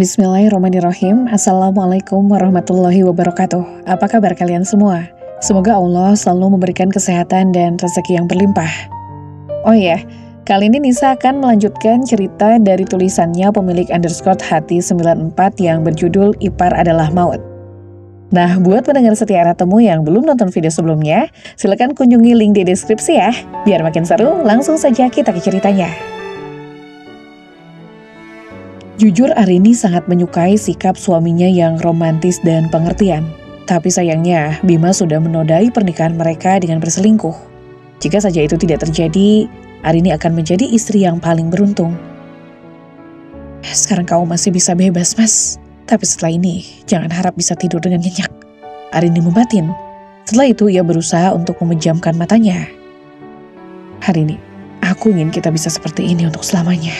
Bismillahirrahmanirrahim. Assalamualaikum warahmatullahi wabarakatuh. Apa kabar kalian semua? Semoga Allah selalu memberikan kesehatan dan rezeki yang berlimpah. Oh iya, kali ini Nisa akan melanjutkan cerita dari tulisannya pemilik _hati94 yang berjudul Ipar Adalah Maut. Nah, buat pendengar setia Arah Temu yang belum nonton video sebelumnya, silakan kunjungi link di deskripsi ya. Biar makin seru, langsung saja kita ke ceritanya. Jujur Arini sangat menyukai sikap suaminya yang romantis dan pengertian. Tapi sayangnya Bima sudah menodai pernikahan mereka dengan berselingkuh. Jika saja itu tidak terjadi, Arini akan menjadi istri yang paling beruntung. Sekarang kau masih bisa bebas, Mas. Tapi setelah ini, jangan harap bisa tidur dengan nyenyak. Arini membatin. Setelah itu ia berusaha untuk memejamkan matanya. Arini, aku ingin kita bisa seperti ini untuk selamanya.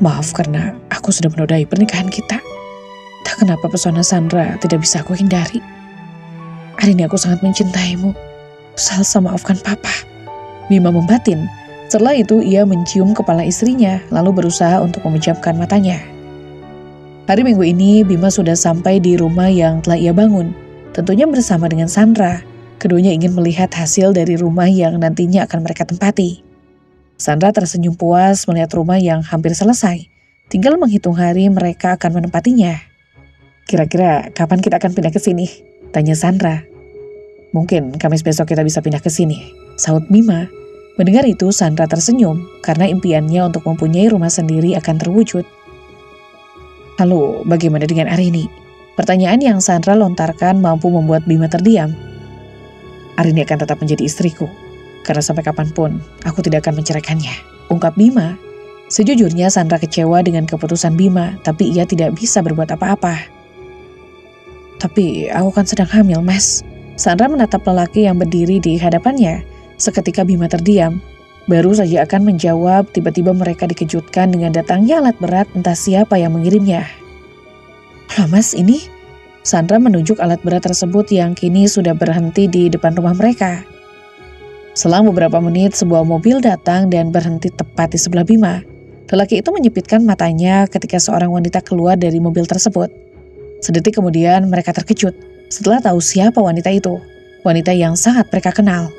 Maaf karena aku sudah menodai pernikahan kita. Tak kenapa pesona Sandra tidak bisa aku hindari. Hari ini aku sangat mencintaimu. Salsa maafkan papa. Bima membatin. Setelah itu ia mencium kepala istrinya lalu berusaha untuk memejamkan matanya. Hari Minggu ini Bima sudah sampai di rumah yang telah ia bangun. Tentunya bersama dengan Sandra. Keduanya ingin melihat hasil dari rumah yang nantinya akan mereka tempati. Sandra tersenyum puas melihat rumah yang hampir selesai. Tinggal menghitung hari mereka akan menempatinya. Kira-kira kapan kita akan pindah ke sini? Tanya Sandra. Mungkin Kamis besok kita bisa pindah ke sini, sahut Bima. Mendengar itu Sandra tersenyum karena impiannya untuk mempunyai rumah sendiri akan terwujud. Lalu bagaimana dengan Arini? Pertanyaan yang Sandra lontarkan mampu membuat Bima terdiam. Arini akan tetap menjadi istriku. Karena sampai kapanpun, aku tidak akan menceraikannya, ungkap Bima. Sejujurnya Sandra kecewa dengan keputusan Bima, tapi ia tidak bisa berbuat apa-apa. Tapi aku kan sedang hamil, Mas. Sandra menatap lelaki yang berdiri di hadapannya. Seketika Bima terdiam. Baru saja akan menjawab, tiba-tiba mereka dikejutkan dengan datangnya alat berat entah siapa yang mengirimnya. Lah Mas, ini? Sandra menunjuk alat berat tersebut yang kini sudah berhenti di depan rumah mereka. Selang beberapa menit, sebuah mobil datang dan berhenti tepat di sebelah Bima. Lelaki itu menyipitkan matanya ketika seorang wanita keluar dari mobil tersebut. Sedetik kemudian mereka terkejut setelah tahu siapa wanita itu. Wanita yang sangat mereka kenal.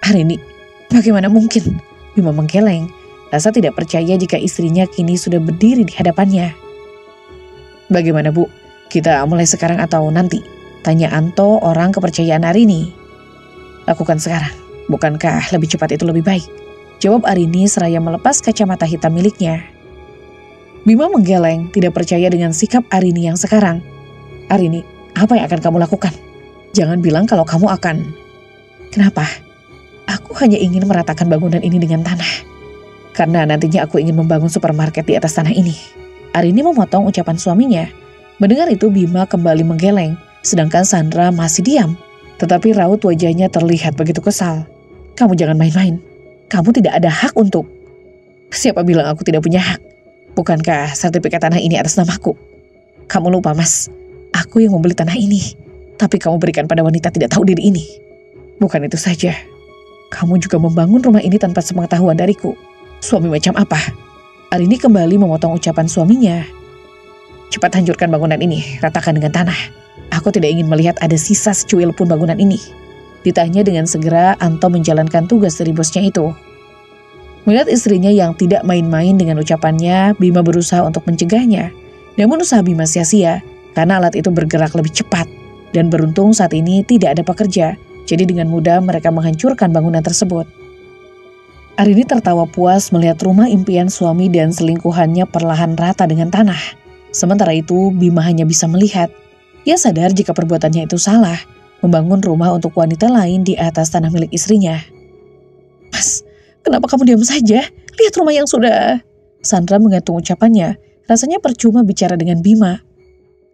Arini, bagaimana mungkin? Bima menggeleng, rasa tidak percaya jika istrinya kini sudah berdiri di hadapannya. Bagaimana Bu? Kita mulai sekarang atau nanti? Tanya Anto, orang kepercayaan Arini. Lakukan sekarang, bukankah lebih cepat itu lebih baik? Jawab Arini seraya melepas kacamata hitam miliknya. Bima menggeleng, tidak percaya dengan sikap Arini yang sekarang. Arini, apa yang akan kamu lakukan? Jangan bilang kalau kamu akan... Kenapa? Aku hanya ingin meratakan bangunan ini dengan tanah. Karena nantinya aku ingin membangun supermarket di atas tanah ini. Arini memotong ucapan suaminya. Mendengar itu Bima kembali menggeleng, sedangkan Sandra masih diam. Tetapi raut wajahnya terlihat begitu kesal. Kamu jangan main-main. Kamu tidak ada hak untuk... Siapa bilang aku tidak punya hak? Bukankah sertifikat tanah ini atas namaku? Kamu lupa, Mas. Aku yang membeli tanah ini. Tapi kamu berikan pada wanita tidak tahu diri ini. Bukan itu saja. Kamu juga membangun rumah ini tanpa sepengetahuan dariku. Suami macam apa? Arini kembali memotong ucapan suaminya. Cepat hancurkan bangunan ini, ratakan dengan tanah. Aku tidak ingin melihat ada sisa secuil pun bangunan ini. Ditanya dengan segera, Anto menjalankan tugas dari bosnya itu. Melihat istrinya yang tidak main-main dengan ucapannya, Bima berusaha untuk mencegahnya. Namun usaha Bima sia-sia, karena alat itu bergerak lebih cepat. Dan beruntung saat ini tidak ada pekerja, jadi dengan mudah mereka menghancurkan bangunan tersebut. Arini tertawa puas melihat rumah impian suami dan selingkuhannya perlahan rata dengan tanah. Sementara itu, Bima hanya bisa melihat. Ia sadar jika perbuatannya itu salah, membangun rumah untuk wanita lain di atas tanah milik istrinya. Mas, kenapa kamu diam saja? Lihat rumah yang sudah... Sandra menggantung ucapannya, rasanya percuma bicara dengan Bima.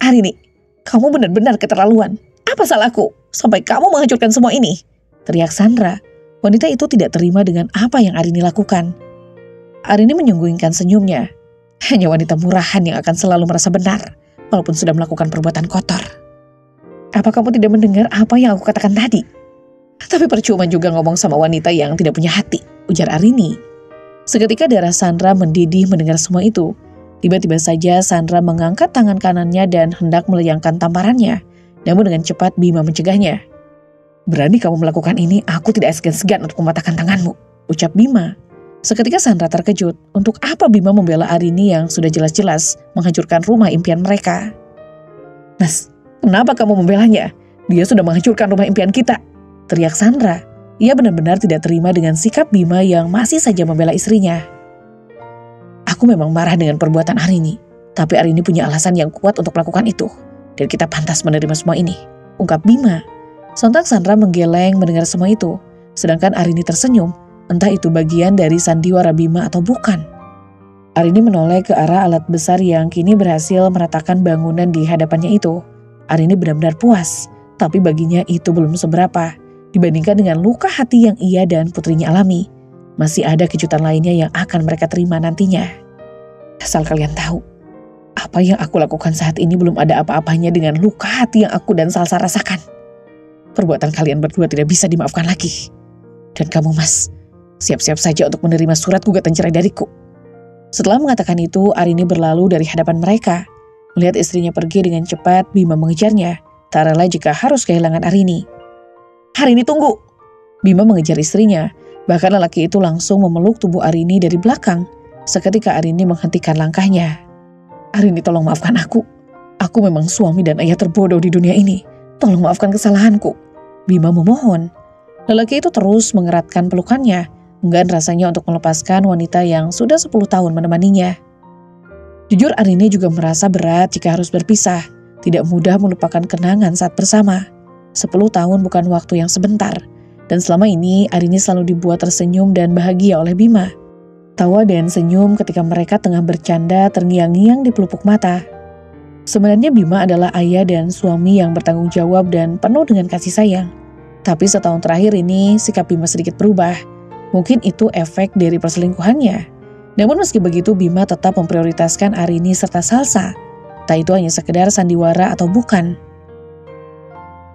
Arini, kamu benar-benar keterlaluan. Apa salahku? Sampai kamu menghancurkan semua ini? Teriak Sandra. Wanita itu tidak terima dengan apa yang Arini lakukan. Arini menyembunyikan senyumnya. Hanya wanita murahan yang akan selalu merasa benar. Walaupun sudah melakukan perbuatan kotor. Apa kamu tidak mendengar apa yang aku katakan tadi? Tapi percuma juga ngomong sama wanita yang tidak punya hati, ujar Arini. Seketika darah Sandra mendidih mendengar semua itu. Tiba-tiba saja Sandra mengangkat tangan kanannya dan hendak melayangkan tamparannya. Namun dengan cepat Bima mencegahnya. "Berani kamu melakukan ini, aku tidak segan-segan untuk mematahkan tanganmu," ucap Bima. Seketika Sandra terkejut. Untuk apa Bima membela Arini yang sudah jelas-jelas menghancurkan rumah impian mereka? "Mas, kenapa kamu membelanya? Dia sudah menghancurkan rumah impian kita," teriak Sandra. Ia benar-benar tidak terima dengan sikap Bima yang masih saja membela istrinya. "Aku memang marah dengan perbuatan Arini, tapi Arini punya alasan yang kuat untuk melakukan itu, dan kita pantas menerima semua ini," ungkap Bima. Sontak Sandra menggeleng mendengar semua itu, sedangkan Arini tersenyum, entah itu bagian dari sandiwara Bima atau bukan. Arini menoleh ke arah alat besar yang kini berhasil meratakan bangunan di hadapannya itu. Arini benar-benar puas, tapi baginya itu belum seberapa dibandingkan dengan luka hati yang ia dan putrinya alami. Masih ada kejutan lainnya yang akan mereka terima nantinya. Asal kalian tahu, apa yang aku lakukan saat ini belum ada apa-apanya dengan luka hati yang aku dan Salsa rasakan. Perbuatan kalian berdua tidak bisa dimaafkan lagi. Dan kamu, Mas, siap-siap saja untuk menerima surat gugatan cerai dariku. Setelah mengatakan itu, Arini berlalu dari hadapan mereka. Melihat istrinya pergi dengan cepat, Bima mengejarnya. Tak rela jika harus kehilangan Arini. "Arini, tunggu!" Bima mengejar istrinya. Bahkan lelaki itu langsung memeluk tubuh Arini dari belakang. Seketika Arini menghentikan langkahnya. "Arini, tolong maafkan aku. Aku memang suami dan ayah terbodoh di dunia ini. Tolong maafkan kesalahanku," Bima memohon. Lelaki itu terus mengeratkan pelukannya, enggan rasanya untuk melepaskan wanita yang sudah 10 tahun menemaninya. Jujur Arini juga merasa berat jika harus berpisah. Tidak mudah melupakan kenangan saat bersama. 10 tahun bukan waktu yang sebentar. Dan selama ini Arini selalu dibuat tersenyum dan bahagia oleh Bima. Tawa dan senyum ketika mereka tengah bercanda terngiang-ngiang di pelupuk mata. Sebenarnya Bima adalah ayah dan suami yang bertanggung jawab dan penuh dengan kasih sayang. Tapi setahun terakhir ini sikap Bima sedikit berubah. Mungkin itu efek dari perselingkuhannya. Namun meski begitu Bima tetap memprioritaskan Arini serta Salsa. Tak itu hanya sekedar sandiwara atau bukan.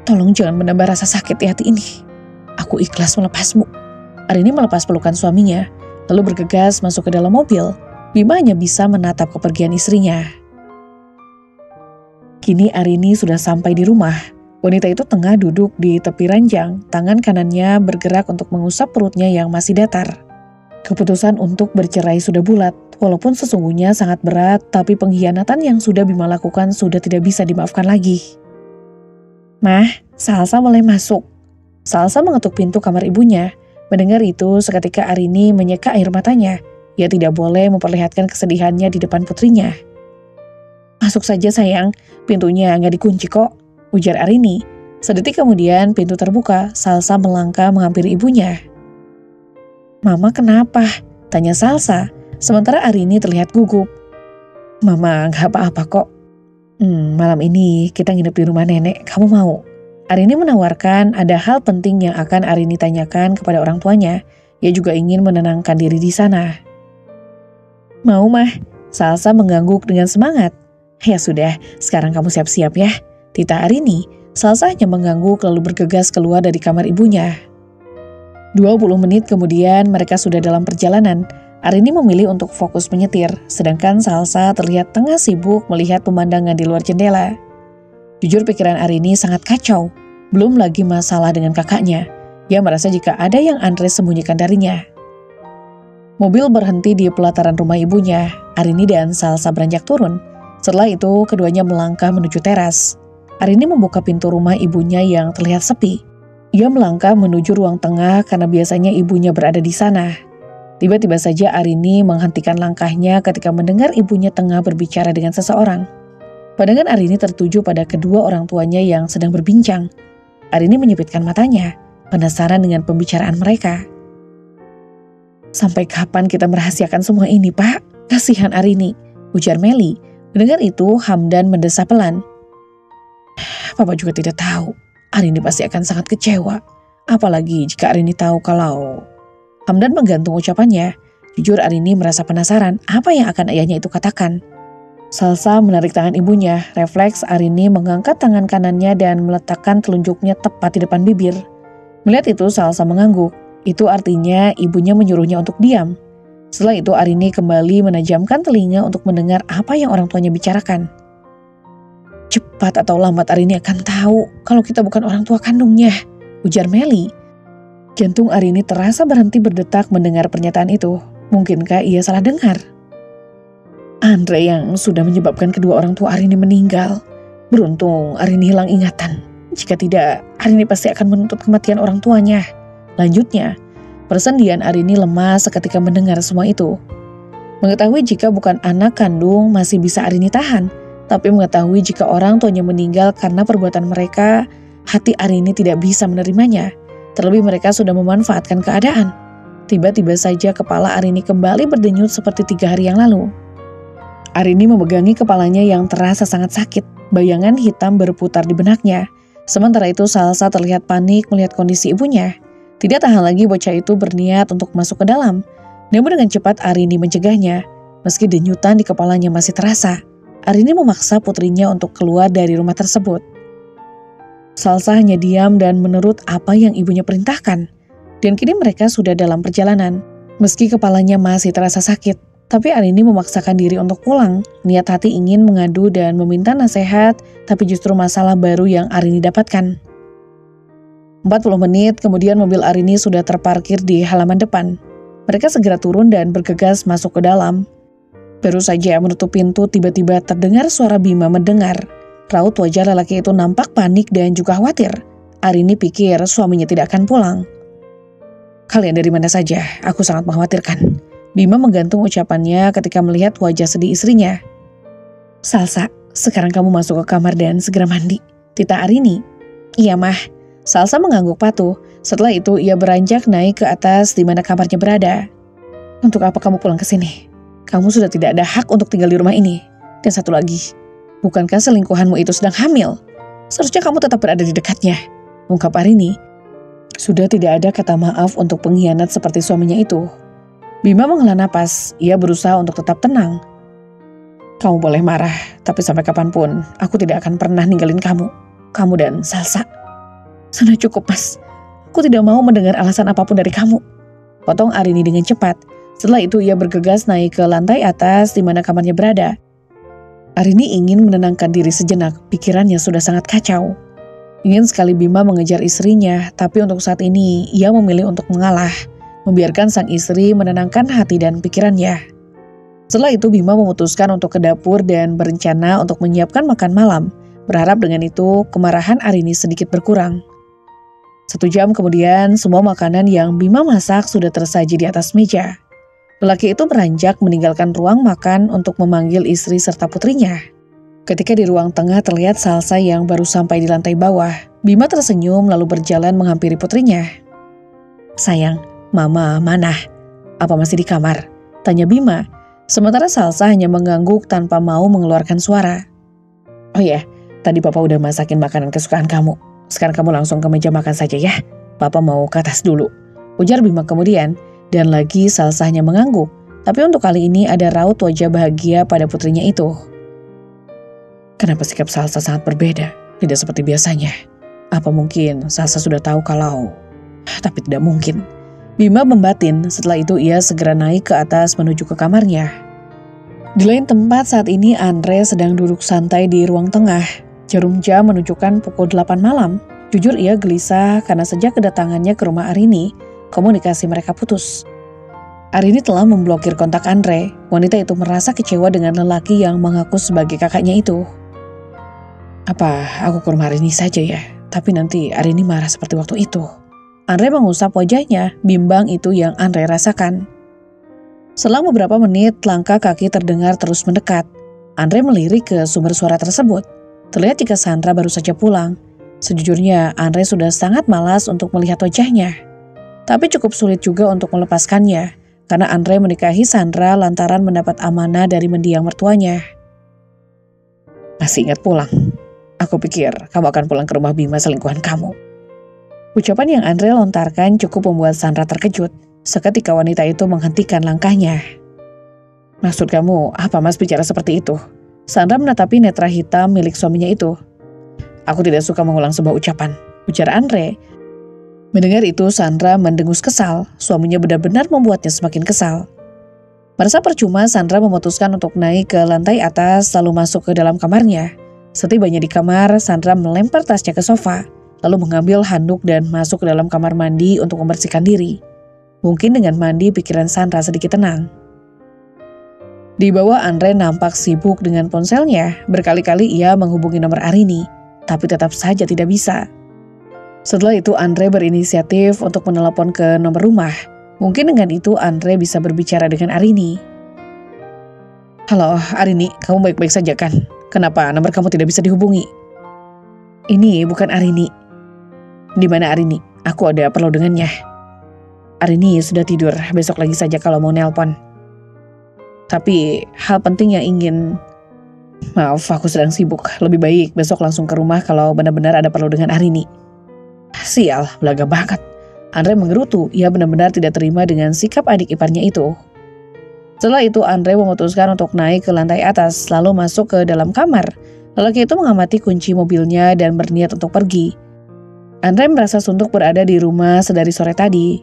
"Tolong jangan menambah rasa sakit di hati ini. Aku ikhlas melepasmu." Arini melepas pelukan suaminya, lalu bergegas masuk ke dalam mobil. Bima hanya bisa menatap kepergian istrinya. Kini Arini sudah sampai di rumah. Wanita itu tengah duduk di tepi ranjang, tangan kanannya bergerak untuk mengusap perutnya yang masih datar. Keputusan untuk bercerai sudah bulat, walaupun sesungguhnya sangat berat, tapi pengkhianatan yang sudah Bima lakukan sudah tidak bisa dimaafkan lagi. "Mah, Salsa boleh masuk." Salsa mengetuk pintu kamar ibunya. Mendengar itu, seketika Arini menyeka air matanya. Ia tidak boleh memperlihatkan kesedihannya di depan putrinya. "Masuk saja sayang, pintunya nggak dikunci kok," ujar Arini. Sedetik kemudian pintu terbuka, Salsa melangkah menghampiri ibunya. "Mama kenapa?" tanya Salsa, sementara Arini terlihat gugup. "Mama nggak apa-apa kok. Malam ini kita nginep di rumah nenek, kamu mau?" Arini menawarkan ada hal penting yang akan Arini tanyakan kepada orang tuanya. Ia juga ingin menenangkan diri di sana. "Mau, Mah," Salsa mengangguk dengan semangat. "Ya sudah, sekarang kamu siap-siap ya," titah Arini. Salsa hanya mengangguk lalu bergegas keluar dari kamar ibunya. 20 menit kemudian mereka sudah dalam perjalanan. Arini memilih untuk fokus menyetir, sedangkan Salsa terlihat tengah sibuk melihat pemandangan di luar jendela. Jujur pikiran Arini sangat kacau, belum lagi masalah dengan kakaknya. Ia merasa jika ada yang Andres sembunyikan darinya. Mobil berhenti di pelataran rumah ibunya. Arini dan Salsa beranjak turun. Setelah itu keduanya melangkah menuju teras. Arini membuka pintu rumah ibunya yang terlihat sepi. Ia melangkah menuju ruang tengah karena biasanya ibunya berada di sana. Tiba-tiba saja Arini menghentikan langkahnya ketika mendengar ibunya tengah berbicara dengan seseorang. Pandangan Arini tertuju pada kedua orang tuanya yang sedang berbincang. Arini menyipitkan matanya, penasaran dengan pembicaraan mereka. "Sampai kapan kita merahasiakan semua ini, Pak? Kasihan Arini," ujar Meli. Mendengar itu, Hamdan mendesah pelan. "Papa juga tidak tahu. Arini pasti akan sangat kecewa. Apalagi jika Arini tahu kalau..." Hamdan menggantung ucapannya. Jujur Arini merasa penasaran apa yang akan ayahnya itu katakan. Salsa menarik tangan ibunya. Refleks Arini mengangkat tangan kanannya dan meletakkan telunjuknya tepat di depan bibir. Melihat itu Salsa mengangguk. Itu artinya ibunya menyuruhnya untuk diam. Setelah itu Arini kembali menajamkan telinga untuk mendengar apa yang orang tuanya bicarakan. Cepat atau lambat Arini akan tahu kalau kita bukan orang tua kandungnya, ujar Meli. Jantung Arini terasa berhenti berdetak mendengar pernyataan itu. Mungkinkah ia salah dengar? Andre yang sudah menyebabkan kedua orang tua Arini meninggal. Beruntung Arini hilang ingatan. Jika tidak, Arini pasti akan menuntut kematian orang tuanya. Lanjutnya, persendian Arini lemas seketika mendengar semua itu. Mengetahui jika bukan anak kandung masih bisa Arini tahan. Tapi mengetahui jika orang tuanya meninggal karena perbuatan mereka, hati Arini tidak bisa menerimanya. Terlebih mereka sudah memanfaatkan keadaan. Tiba-tiba saja kepala Arini kembali berdenyut seperti 3 hari yang lalu. Arini memegangi kepalanya yang terasa sangat sakit. Bayangan hitam berputar di benaknya. Sementara itu Salsa terlihat panik melihat kondisi ibunya. Tidak tahan lagi bocah itu berniat untuk masuk ke dalam. Namun dengan cepat Arini mencegahnya. Meski denyutan di kepalanya masih terasa, Arini memaksa putrinya untuk keluar dari rumah tersebut. Salsa hanya diam dan menurut apa yang ibunya perintahkan. Dan kini mereka sudah dalam perjalanan. Meski kepalanya masih terasa sakit, tapi Arini memaksakan diri untuk pulang. Niat hati ingin mengadu dan meminta nasihat, tapi justru masalah baru yang Arini dapatkan. 40 menit kemudian mobil Arini sudah terparkir di halaman depan. Mereka segera turun dan bergegas masuk ke dalam. Baru saja menutup pintu, tiba-tiba terdengar suara Bima mendengar. Raut wajah lelaki itu nampak panik dan juga khawatir. Arini pikir suaminya tidak akan pulang. Kalian dari mana saja? Aku sangat mengkhawatirkan. Bima menggantung ucapannya ketika melihat wajah sedih istrinya. Salsa, sekarang kamu masuk ke kamar dan segera mandi. Tita Arini. Iya mah. Salsa mengangguk patuh. Setelah itu ia beranjak naik ke atas di mana kamarnya berada. Untuk apa kamu pulang ke sini? Kamu sudah tidak ada hak untuk tinggal di rumah ini. Dan satu lagi, bukankah selingkuhanmu itu sedang hamil? Seharusnya kamu tetap berada di dekatnya, ungkap Arini. Sudah tidak ada kata maaf untuk pengkhianat seperti suaminya itu. Bima menghela napas, ia berusaha untuk tetap tenang. Kamu boleh marah, tapi sampai kapanpun aku tidak akan pernah ninggalin kamu. Kamu dan Salsa. Sudah cukup mas, aku tidak mau mendengar alasan apapun dari kamu. Potong Arini dengan cepat. Setelah itu ia bergegas naik ke lantai atas di mana kamarnya berada. Arini ingin menenangkan diri sejenak, pikirannya sudah sangat kacau. Ingin sekali Bima mengejar istrinya, tapi untuk saat ini ia memilih untuk mengalah, membiarkan sang istri menenangkan hati dan pikirannya. Setelah itu Bima memutuskan untuk ke dapur dan berencana untuk menyiapkan makan malam, berharap dengan itu kemarahan Arini sedikit berkurang. 1 jam kemudian semua makanan yang Bima masak sudah tersaji di atas meja. Lelaki itu beranjak meninggalkan ruang makan untuk memanggil istri serta putrinya. Ketika di ruang tengah terlihat Salsa yang baru sampai di lantai bawah, Bima tersenyum lalu berjalan menghampiri putrinya. Sayang, Mama mana? Apa masih di kamar? Tanya Bima. Sementara Salsa hanya mengangguk tanpa mau mengeluarkan suara. Oh ya, tadi Papa udah masakin makanan kesukaan kamu. Sekarang kamu langsung ke meja makan saja ya. Papa mau ke atas dulu, ujar Bima kemudian. Dan lagi Salsa hanya mengangguk, tapi untuk kali ini ada raut wajah bahagia pada putrinya itu. Kenapa sikap Salsa sangat berbeda, tidak seperti biasanya? Apa mungkin Salsa sudah tahu kalau... Tapi tidak mungkin. Bima membatin, setelah itu ia segera naik ke atas menuju ke kamarnya. Di lain tempat saat ini Andre sedang duduk santai di ruang tengah. Jarum jam menunjukkan pukul 8 malam. Jujur ia gelisah karena sejak kedatangannya ke rumah Arini, komunikasi mereka putus. Arini telah memblokir kontak Andre. Wanita itu merasa kecewa dengan lelaki yang mengaku sebagai kakaknya itu. Apa aku ke rumah Arini saja ya? Tapi nanti Arini marah seperti waktu itu. Andre mengusap wajahnya, bimbang itu yang Andre rasakan. Selang beberapa menit, langkah kaki terdengar terus mendekat. Andre melirik ke sumber suara tersebut. Terlihat jika Sandra baru saja pulang. Sejujurnya, Andre sudah sangat malas untuk melihat wajahnya. Tapi cukup sulit juga untuk melepaskannya, karena Andre menikahi Sandra lantaran mendapat amanah dari mendiang mertuanya. Masih ingat pulang? Aku pikir kamu akan pulang ke rumah Bima selingkuhan kamu. Ucapan yang Andre lontarkan cukup membuat Sandra terkejut. Seketika wanita itu menghentikan langkahnya. Maksud kamu apa mas bicara seperti itu? Sandra menatapi netra hitam milik suaminya itu. Aku tidak suka mengulang sebuah ucapan, ujar Andre. Mendengar itu Sandra mendengus kesal, suaminya benar-benar membuatnya semakin kesal. Merasa percuma, Sandra memutuskan untuk naik ke lantai atas lalu masuk ke dalam kamarnya. Setibanya di kamar, Sandra melempar tasnya ke sofa, lalu mengambil handuk dan masuk ke dalam kamar mandi untuk membersihkan diri. Mungkin dengan mandi pikiran Sandra sedikit tenang. Di bawah, Andre nampak sibuk dengan ponselnya. Berkali-kali ia menghubungi nomor Arini, tapi tetap saja tidak bisa. Setelah itu Andre berinisiatif untuk menelepon ke nomor rumah. Mungkin dengan itu Andre bisa berbicara dengan Arini. Halo Arini, kamu baik-baik saja kan? Kenapa nomor kamu tidak bisa dihubungi? Ini bukan Arini. Di mana Arini? Aku ada perlu dengannya. Arini sudah tidur, besok lagi saja kalau mau nelpon. Tapi hal penting yang ingin... Maaf, aku sedang sibuk. Lebih baik besok langsung ke rumah kalau benar-benar ada perlu dengan Arini. Sial, belaga banget. Andre menggerutu, ia benar-benar tidak terima dengan sikap adik iparnya itu. Setelah itu Andre memutuskan untuk naik ke lantai atas lalu masuk ke dalam kamar. Lelaki itu mengamati kunci mobilnya dan berniat untuk pergi. Andre merasa suntuk berada di rumah sedari sore tadi.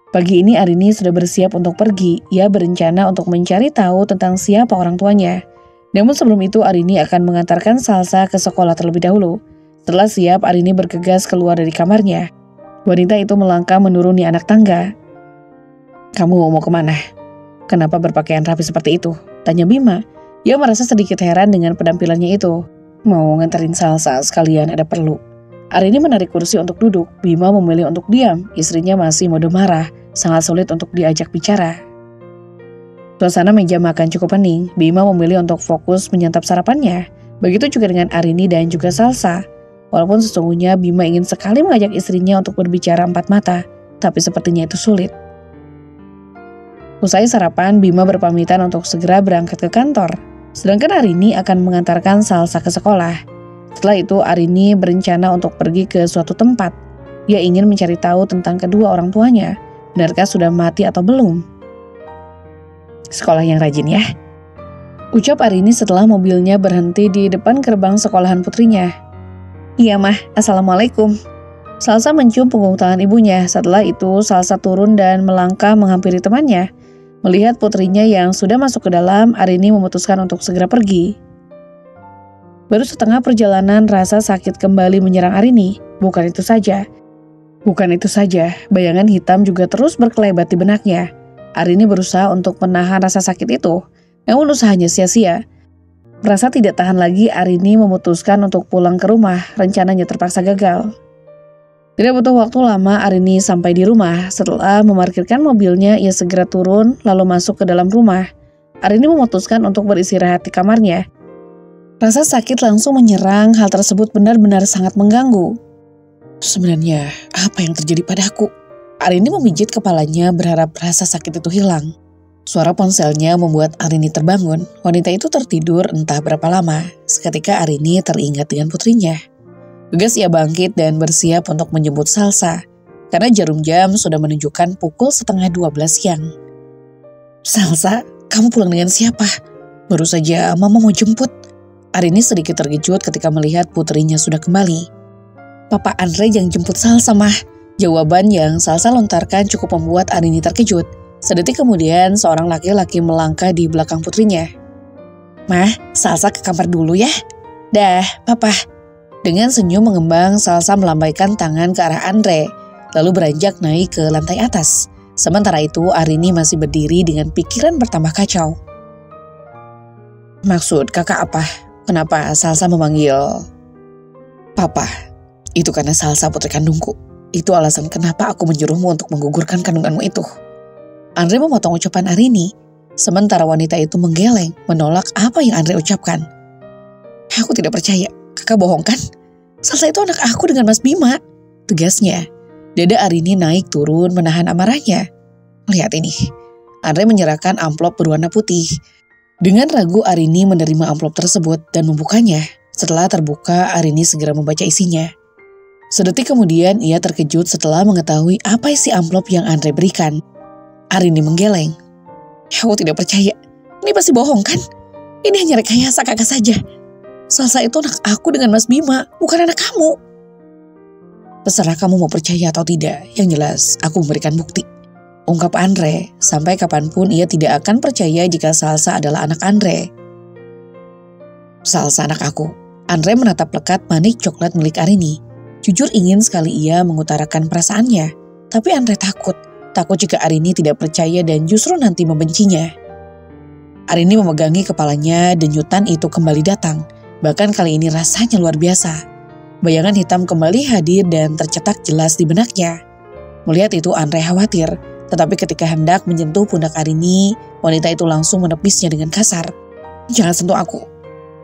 Pagi ini Arini sudah bersiap untuk pergi. Ia berencana untuk mencari tahu tentang siapa orang tuanya. Namun sebelum itu Arini akan mengantarkan Salsa ke sekolah terlebih dahulu. Setelah siap, Arini bergegas keluar dari kamarnya. Wanita itu melangkah menuruni anak tangga. Kamu mau kemana? Kenapa berpakaian rapi seperti itu? Tanya Bima. Ia merasa sedikit heran dengan penampilannya itu. Mau nganterin Salsa sekalian ada perlu. Arini menarik kursi untuk duduk. Bima memilih untuk diam. Istrinya masih mode marah. Sangat sulit untuk diajak bicara. Suasana meja makan cukup hening. Bima memilih untuk fokus menyantap sarapannya. Begitu juga dengan Arini dan juga Salsa. Walaupun sesungguhnya Bima ingin sekali mengajak istrinya untuk berbicara empat mata, tapi sepertinya itu sulit. Usai sarapan, Bima berpamitan untuk segera berangkat ke kantor. Sedangkan Arini akan mengantarkan Salsa ke sekolah. Setelah itu Arini berencana untuk pergi ke suatu tempat. Ia ingin mencari tahu tentang kedua orang tuanya. Benarkah sudah mati atau belum? Sekolah yang rajin ya. Ucap Arini setelah mobilnya berhenti di depan gerbang sekolahan putrinya. Iya mah, assalamualaikum. Salsa mencium punggung tangan ibunya. Setelah itu Salsa turun dan melangkah menghampiri temannya. Melihat putrinya yang sudah masuk ke dalam, Arini memutuskan untuk segera pergi. Baru setengah perjalanan rasa sakit kembali menyerang Arini. Bukan itu saja, bayangan hitam juga terus berkelebat di benaknya. Arini berusaha untuk menahan rasa sakit itu, namun usahanya sia-sia. Merasa tidak tahan lagi, Arini memutuskan untuk pulang ke rumah. Rencananya terpaksa gagal. Tidak butuh waktu lama, Arini sampai di rumah. Setelah memarkirkan mobilnya, ia segera turun lalu masuk ke dalam rumah. Arini memutuskan untuk beristirahat di kamarnya. Rasa sakit langsung menyerang. Hal tersebut benar-benar sangat mengganggu. Sebenarnya, apa yang terjadi padaku? Arini memijit kepalanya berharap rasa sakit itu hilang. Suara ponselnya membuat Arini terbangun. Wanita itu tertidur entah berapa lama. Seketika Arini teringat dengan putrinya. Gegas ia bangkit dan bersiap untuk menjemput Salsa. Karena jarum jam sudah menunjukkan pukul 11:30 siang. Salsa, kamu pulang dengan siapa? Baru saja Mama mau jemput. Arini sedikit terkejut ketika melihat putrinya sudah kembali. Papa Andre yang jemput Salsa, Mah. Jawaban yang Salsa lontarkan cukup membuat Arini terkejut. Sedetik kemudian, seorang laki-laki melangkah di belakang putrinya. Mah, Salsa ke kamar dulu ya. Dah, Papa. Dengan senyum mengembang, Salsa melambaikan tangan ke arah Andre, lalu beranjak naik ke lantai atas. Sementara itu, Arini masih berdiri dengan pikiran bertambah kacau. Maksud kakak apa? Kenapa Salsa memanggil Papa? Itu karena Salsa putri kandungku. Itu alasan kenapa aku menyuruhmu untuk menggugurkan kandunganmu itu. Andre memotong ucapan Arini, sementara wanita itu menggeleng, menolak apa yang Andre ucapkan. Aku tidak percaya, kakak bohong kan? Salsa itu anak aku dengan Mas Bima, tegasnya. Dada Arini naik turun menahan amarahnya. Lihat ini, Andre menyerahkan amplop berwarna putih. Dengan ragu Arini menerima amplop tersebut dan membukanya. Setelah terbuka, Arini segera membaca isinya. Sedetik kemudian ia terkejut setelah mengetahui apa isi amplop yang Andre berikan. Arini menggeleng. Aku tidak percaya. Ini pasti bohong kan? Ini hanya rekayasa kakak saja. Salsa itu anak aku dengan Mas Bima, bukan anak kamu. Terserah kamu mau percaya atau tidak. Yang jelas aku memberikan bukti. ungkap Andre. Sampai kapanpun ia tidak akan percaya jika Salsa adalah anak Andre. Salsa anak aku. Andre menatap lekat manik coklat milik Arini. Jujur ingin sekali ia mengutarakan perasaannya. Tapi Andre takut jika Arini tidak percaya dan justru nanti membencinya. Arini memegangi kepalanya, denyutan itu kembali datang. Bahkan kali ini rasanya luar biasa. Bayangan hitam kembali hadir dan tercetak jelas di benaknya. Melihat itu Andre khawatir, tetapi ketika hendak menyentuh pundak Arini, wanita itu langsung menepisnya dengan kasar. Jangan sentuh aku.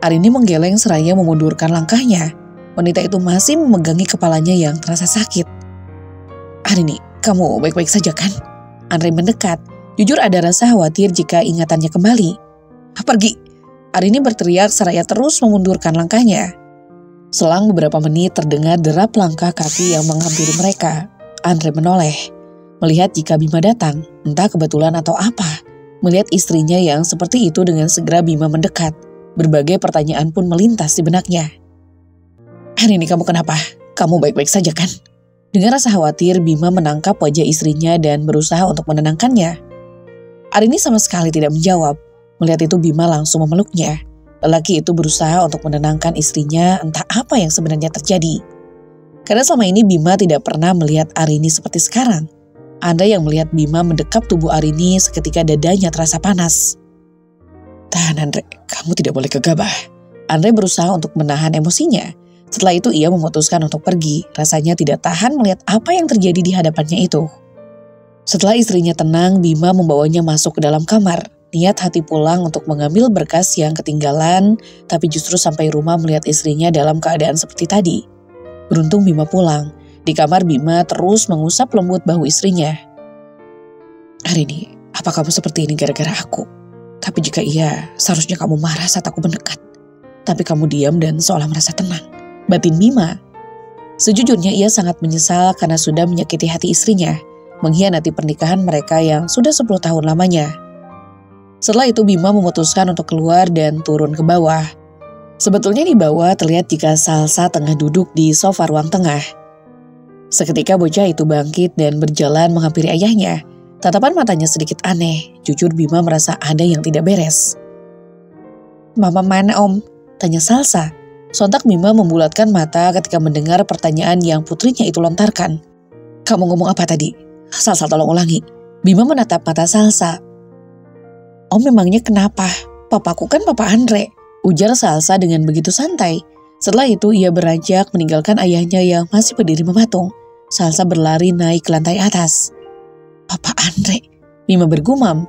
Arini menggeleng seraya memundurkan langkahnya. Wanita itu masih memegangi kepalanya yang terasa sakit. Arini, kamu baik-baik saja kan? Andre mendekat. Jujur ada rasa khawatir jika ingatannya kembali. Pergi! Arini berteriak seraya terus memundurkan langkahnya. Selang beberapa menit terdengar derap langkah kaki yang menghampiri mereka. Andre menoleh. Melihat jika Bima datang, entah kebetulan atau apa. Melihat istrinya yang seperti itu dengan segera Bima mendekat. Berbagai pertanyaan pun melintas di benaknya. Arini, kamu kenapa? Kamu baik-baik saja kan? Dengan rasa khawatir, Bima menangkap wajah istrinya dan berusaha untuk menenangkannya. Arini sama sekali tidak menjawab. Melihat itu Bima langsung memeluknya. Lelaki itu berusaha untuk menenangkan istrinya, entah apa yang sebenarnya terjadi. Karena selama ini Bima tidak pernah melihat Arini seperti sekarang. Ada yang melihat Bima mendekap tubuh Arini seketika dadanya terasa panas. Tahan Andre, kamu tidak boleh gegabah. Andre berusaha untuk menahan emosinya. Setelah itu ia memutuskan untuk pergi. Rasanya tidak tahan melihat apa yang terjadi di hadapannya itu. Setelah istrinya tenang, Bima membawanya masuk ke dalam kamar. Niat hati pulang untuk mengambil berkas yang ketinggalan, tapi justru sampai rumah melihat istrinya dalam keadaan seperti tadi. Beruntung Bima pulang. Di kamar Bima terus mengusap lembut bahu istrinya. Arini, apa kamu seperti ini gara-gara aku? Tapi jika iya, seharusnya kamu marah saat aku mendekat. Tapi kamu diam dan seolah merasa tenang. Batin Bima. Sejujurnya ia sangat menyesal karena sudah menyakiti hati istrinya, mengkhianati pernikahan mereka yang sudah 10 tahun lamanya. Setelah itu Bima memutuskan untuk keluar dan turun ke bawah. Sebetulnya di bawah terlihat jika Salsa tengah duduk di sofa ruang tengah. Seketika bocah itu bangkit dan berjalan menghampiri ayahnya. Tatapan matanya sedikit aneh. Jujur Bima merasa ada yang tidak beres. Mama mana om? Tanya Salsa. Sontak Bima membulatkan mata ketika mendengar pertanyaan yang putrinya itu lontarkan. Kamu ngomong apa tadi? Salsa tolong ulangi. Bima menatap mata Salsa. Om memangnya kenapa? Papaku kan papa Andre. Ujar Salsa dengan begitu santai. Setelah itu ia beranjak meninggalkan ayahnya yang masih berdiri mematung. Salsa berlari naik ke lantai atas. Papa Andre, Bima bergumam.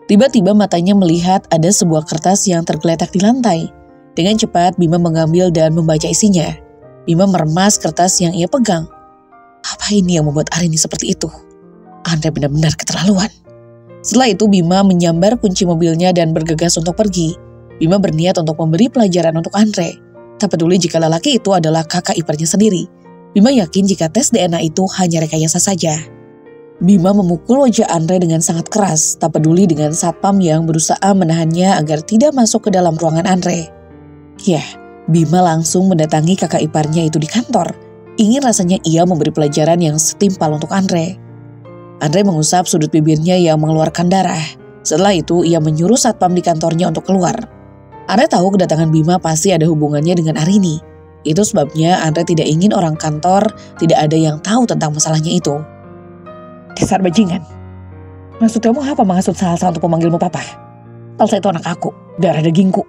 Tiba-tiba matanya melihat ada sebuah kertas yang tergeletak di lantai. Dengan cepat Bima mengambil dan membaca isinya. Bima meremas kertas yang ia pegang. Apa ini yang membuat Arini seperti itu? Andre benar-benar keterlaluan. Setelah itu Bima menyambar kunci mobilnya dan bergegas untuk pergi. Bima berniat untuk memberi pelajaran untuk Andre. Tak peduli jika lelaki itu adalah kakak iparnya sendiri. Bima yakin jika tes DNA itu hanya rekayasa saja. Bima memukul wajah Andre dengan sangat keras, tak peduli dengan satpam yang berusaha menahannya agar tidak masuk ke dalam ruangan Andre. Ya, Bima langsung mendatangi kakak iparnya itu di kantor. Ingin rasanya ia memberi pelajaran yang setimpal untuk Andre. Andre mengusap sudut bibirnya yang mengeluarkan darah. Setelah itu ia menyuruh satpam di kantornya untuk keluar. Andre tahu kedatangan Bima pasti ada hubungannya dengan Arini. Itu sebabnya Andre tidak ingin orang kantor tidak ada yang tahu tentang masalahnya itu. Dasar bajingan. Maksud kamu apa menghasut Salsa untuk memanggilmu papa? Salsa itu anak aku, darah dagingku.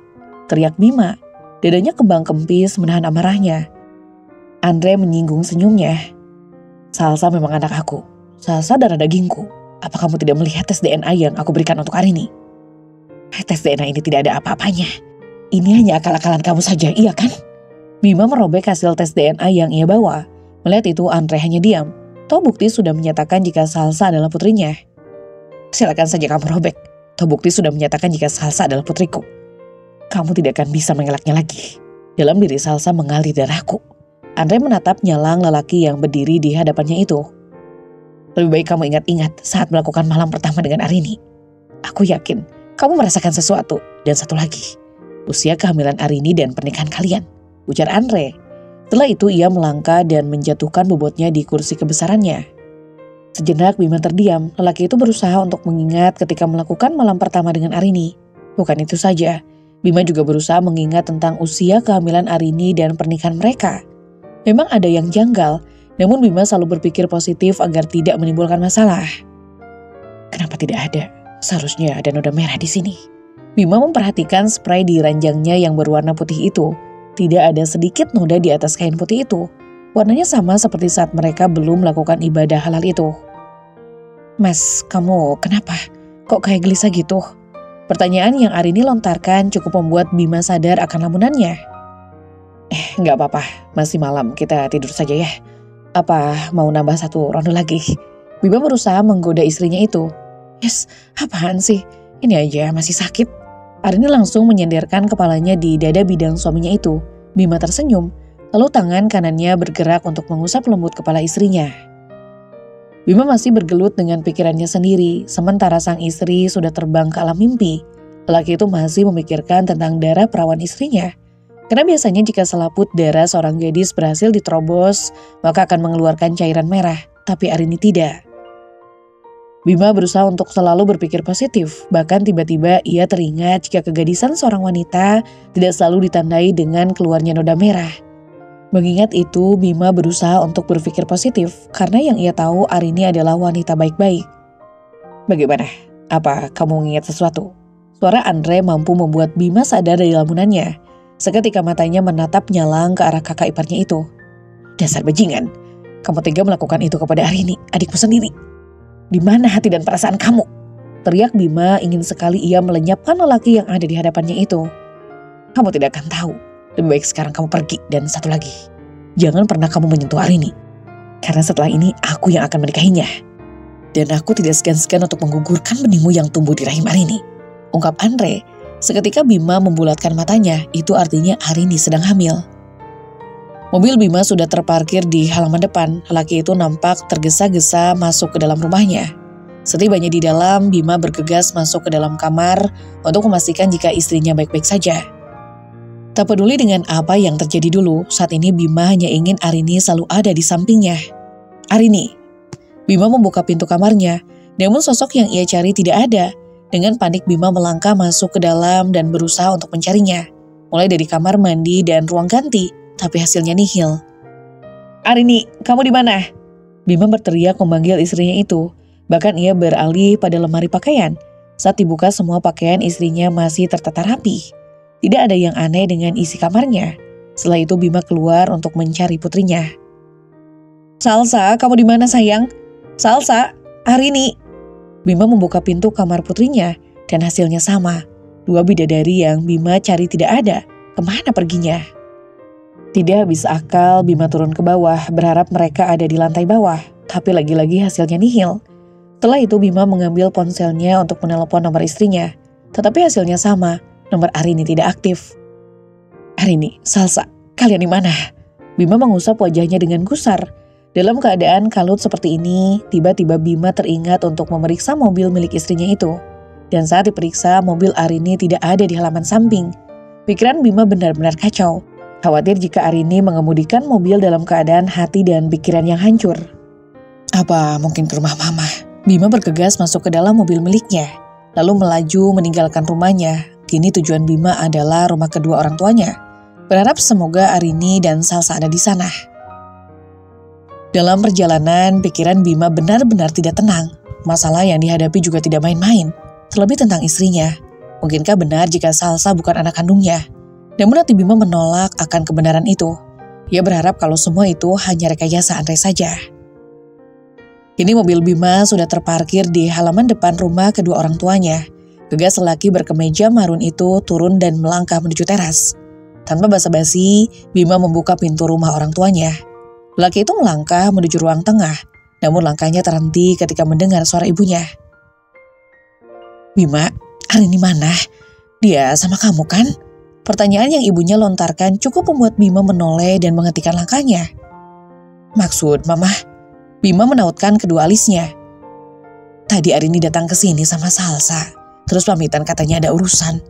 Teriak Bima. Dadanya kembang kempis menahan amarahnya. Andre menyinggung senyumnya. Salsa memang anak aku. Salsa darah dagingku. Apa kamu tidak melihat tes DNA yang aku berikan untuk Arini? Tes DNA ini tidak ada apa-apanya. Ini hanya akal-akalan kamu saja, iya kan? Bima merobek hasil tes DNA yang ia bawa. Melihat itu Andre hanya diam. Toh bukti sudah menyatakan jika Salsa adalah putrinya. Silakan saja kamu robek. Toh bukti sudah menyatakan jika Salsa adalah putriku. Kamu tidak akan bisa mengelaknya lagi. Dalam diri Salsa mengalir darahku. Andre menatap nyalang lelaki yang berdiri di hadapannya itu. Lebih baik kamu ingat-ingat saat melakukan malam pertama dengan Arini. Aku yakin kamu merasakan sesuatu. Dan satu lagi, usia kehamilan Arini dan pernikahan kalian, ujar Andre. Setelah itu ia melangkah dan menjatuhkan bobotnya di kursi kebesarannya. Sejenak Bima terdiam, lelaki itu berusaha untuk mengingat ketika melakukan malam pertama dengan Arini. Bukan itu saja, Bima juga berusaha mengingat tentang usia kehamilan Arini dan pernikahan mereka. Memang ada yang janggal, namun Bima selalu berpikir positif agar tidak menimbulkan masalah. Kenapa tidak ada? Seharusnya ada noda merah di sini. Bima memperhatikan spray di ranjangnya yang berwarna putih itu. Tidak ada sedikit noda di atas kain putih itu. Warnanya sama seperti saat mereka belum melakukan ibadah halal itu. Mas, kamu kenapa? Kok kayak gelisah gitu? Pertanyaan yang Arini lontarkan cukup membuat Bima sadar akan lamunannya. Nggak apa-apa, masih malam, kita tidur saja ya. Apa mau nambah satu ronde lagi? Bima berusaha menggoda istrinya itu. Yes, apaan sih? Ini aja masih sakit. Arini langsung menyenderkan kepalanya di dada bidang suaminya itu. Bima tersenyum, lalu tangan kanannya bergerak untuk mengusap lembut kepala istrinya. Bima masih bergelut dengan pikirannya sendiri, sementara sang istri sudah terbang ke alam mimpi. Lelaki itu masih memikirkan tentang darah perawan istrinya. Karena biasanya jika selaput darah seorang gadis berhasil diterobos, maka akan mengeluarkan cairan merah, tapi Arini tidak. Bima berusaha untuk selalu berpikir positif, bahkan tiba-tiba ia teringat jika kegadisan seorang wanita tidak selalu ditandai dengan keluarnya noda merah. Mengingat itu, Bima berusaha untuk berpikir positif karena yang ia tahu Arini adalah wanita baik-baik. Bagaimana? Apa kamu mengingat sesuatu? Suara Andre mampu membuat Bima sadar dari lamunannya. Seketika matanya menatap nyalang ke arah kakak iparnya itu. Dasar bajingan, kamu tega melakukan itu kepada Arini, adikmu sendiri. Di mana hati dan perasaan kamu? Teriak Bima, ingin sekali ia melenyapkan lelaki yang ada di hadapannya itu. Kamu tidak akan tahu. Lebih baik sekarang kamu pergi. Dan satu lagi, jangan pernah kamu menyentuh Arini. Karena setelah ini aku yang akan menikahinya. Dan aku tidak segan-segan untuk menggugurkan benihmu yang tumbuh di rahim Arini. Ungkap Andre. Seketika Bima membulatkan matanya, itu artinya Arini sedang hamil. Mobil Bima sudah terparkir di halaman depan. Lelaki itu nampak tergesa-gesa masuk ke dalam rumahnya. Setibanya di dalam, Bima bergegas masuk ke dalam kamar untuk memastikan jika istrinya baik-baik saja. Tak peduli dengan apa yang terjadi dulu, saat ini Bima hanya ingin Arini selalu ada di sampingnya. Arini. Bima membuka pintu kamarnya, namun sosok yang ia cari tidak ada. Dengan panik Bima melangkah masuk ke dalam dan berusaha untuk mencarinya. Mulai dari kamar mandi dan ruang ganti. Tapi hasilnya nihil. Arini, kamu di mana? Bima berteriak memanggil istrinya itu. Bahkan ia beralih pada lemari pakaian. Saat dibuka semua pakaian istrinya masih tertata rapi. Tidak ada yang aneh dengan isi kamarnya. Setelah itu Bima keluar untuk mencari putrinya. Salsa, kamu di mana sayang? Salsa, Arini. Bima membuka pintu kamar putrinya dan hasilnya sama. Dua bidadari yang Bima cari tidak ada. Kemana perginya? Tidak habis akal, Bima turun ke bawah, berharap mereka ada di lantai bawah. Tapi lagi-lagi hasilnya nihil. Setelah itu Bima mengambil ponselnya untuk menelepon nomor istrinya. Tetapi hasilnya sama, nomor Arini tidak aktif. Arini, Salsa, kalian di mana? Bima mengusap wajahnya dengan gusar. Dalam keadaan kalut seperti ini, tiba-tiba Bima teringat untuk memeriksa mobil milik istrinya itu. Dan saat diperiksa, mobil Arini tidak ada di halaman samping. Pikiran Bima benar-benar kacau. Khawatir jika Arini mengemudikan mobil dalam keadaan hati dan pikiran yang hancur. Apa mungkin ke rumah mama? Bima bergegas masuk ke dalam mobil miliknya, lalu melaju meninggalkan rumahnya. Kini tujuan Bima adalah rumah kedua orang tuanya. Berharap semoga Arini dan Salsa ada di sana. Dalam perjalanan, pikiran Bima benar-benar tidak tenang. Masalah yang dihadapi juga tidak main-main, terlebih tentang istrinya. Mungkinkah benar jika Salsa bukan anak kandungnya? Namun hati Bima menolak akan kebenaran itu. Ia berharap kalau semua itu hanya rekayasa Andre saja. Kini mobil Bima sudah terparkir di halaman depan rumah kedua orang tuanya. Gegas lelaki berkemeja marun itu turun dan melangkah menuju teras. Tanpa basa-basi, Bima membuka pintu rumah orang tuanya. Lelaki itu melangkah menuju ruang tengah, namun langkahnya terhenti ketika mendengar suara ibunya. Bima, Arini mana? Dia sama kamu kan? Pertanyaan yang ibunya lontarkan cukup membuat Bima menoleh dan menghentikan langkahnya. Maksud Mama? Bima menautkan kedua alisnya. Tadi Arini datang ke sini sama Salsa, terus pamitan katanya ada urusan.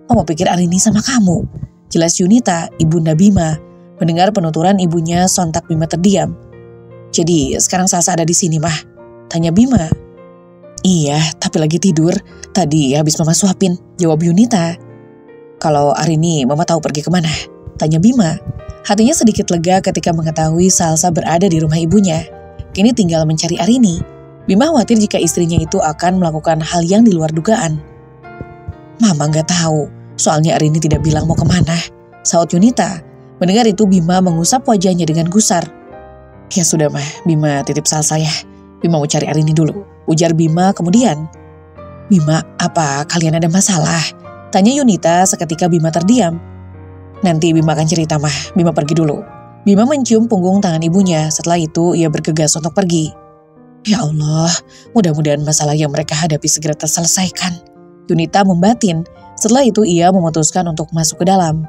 Mama pikir Arini sama kamu. Jelas Yunita, ibunda Bima. Mendengar penuturan ibunya, sontak Bima terdiam. Jadi sekarang Salsa ada di sini, Mah. Tanya Bima. Iya, tapi lagi tidur. Tadi habis mama suapin, jawab Yunita. Kalau Arini mama tahu pergi kemana? Tanya Bima. Hatinya sedikit lega ketika mengetahui Salsa berada di rumah ibunya. Kini tinggal mencari Arini. Bima khawatir jika istrinya itu akan melakukan hal yang di luar dugaan. Mama gak tahu, soalnya Arini tidak bilang mau kemana, saut Yunita. Mendengar itu Bima mengusap wajahnya dengan gusar. Ya sudah mah, Bima titip Salsa ya. Bima mau cari Arini dulu, ujar Bima kemudian. Bima, apa kalian ada masalah? Tanya Yunita seketika Bima terdiam. Nanti Bima akan cerita mah, Bima pergi dulu. Bima mencium punggung tangan ibunya, setelah itu ia bergegas untuk pergi. Ya Allah, mudah-mudahan masalah yang mereka hadapi segera terselesaikan. Yunita membatin, setelah itu ia memutuskan untuk masuk ke dalam.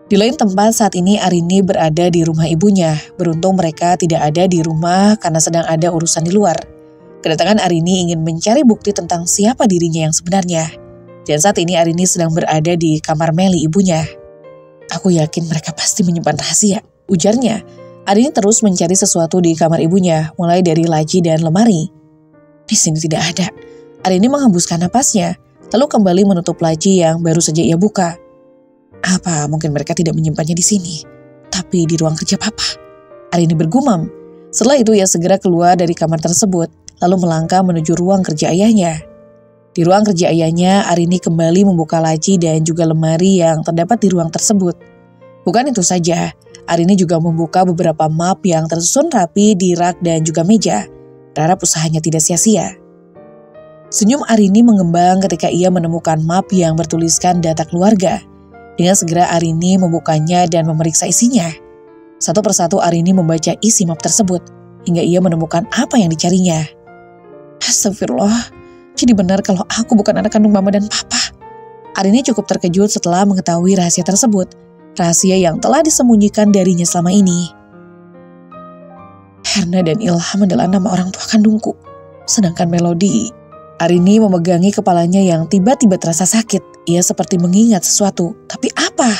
Di lain tempat saat ini Arini berada di rumah ibunya. Beruntung mereka tidak ada di rumah karena sedang ada urusan di luar. Kedatangan Arini ingin mencari bukti tentang siapa dirinya yang sebenarnya. Dan saat ini Arini sedang berada di kamar Meli ibunya. Aku yakin mereka pasti menyimpan rahasia, ujarnya. Arini terus mencari sesuatu di kamar ibunya, mulai dari laci dan lemari. Di sini tidak ada. Arini menghembuskan napasnya, lalu kembali menutup laci yang baru saja ia buka. Apa mungkin mereka tidak menyimpannya di sini, tapi di ruang kerja papa? Arini bergumam. Setelah itu ia segera keluar dari kamar tersebut, lalu melangkah menuju ruang kerja ayahnya. Di ruang kerja ayahnya, Arini kembali membuka laci dan juga lemari yang terdapat di ruang tersebut. Bukan itu saja, Arini juga membuka beberapa map yang tersusun rapi di rak dan juga meja. Berharap usahanya tidak sia-sia. Senyum Arini mengembang ketika ia menemukan map yang bertuliskan data keluarga. Dengan segera Arini membukanya dan memeriksa isinya. Satu persatu Arini membaca isi map tersebut, hingga ia menemukan apa yang dicarinya. Astagfirullah, jadi benar kalau aku bukan anak kandung mama dan papa. Arini cukup terkejut setelah mengetahui rahasia tersebut. Rahasia yang telah disembunyikan darinya selama ini. Herna dan Ilham adalah nama orang tua kandungku. Sedangkan Melody. Arini memegangi kepalanya yang tiba-tiba terasa sakit. Ia seperti mengingat sesuatu. Tapi apa?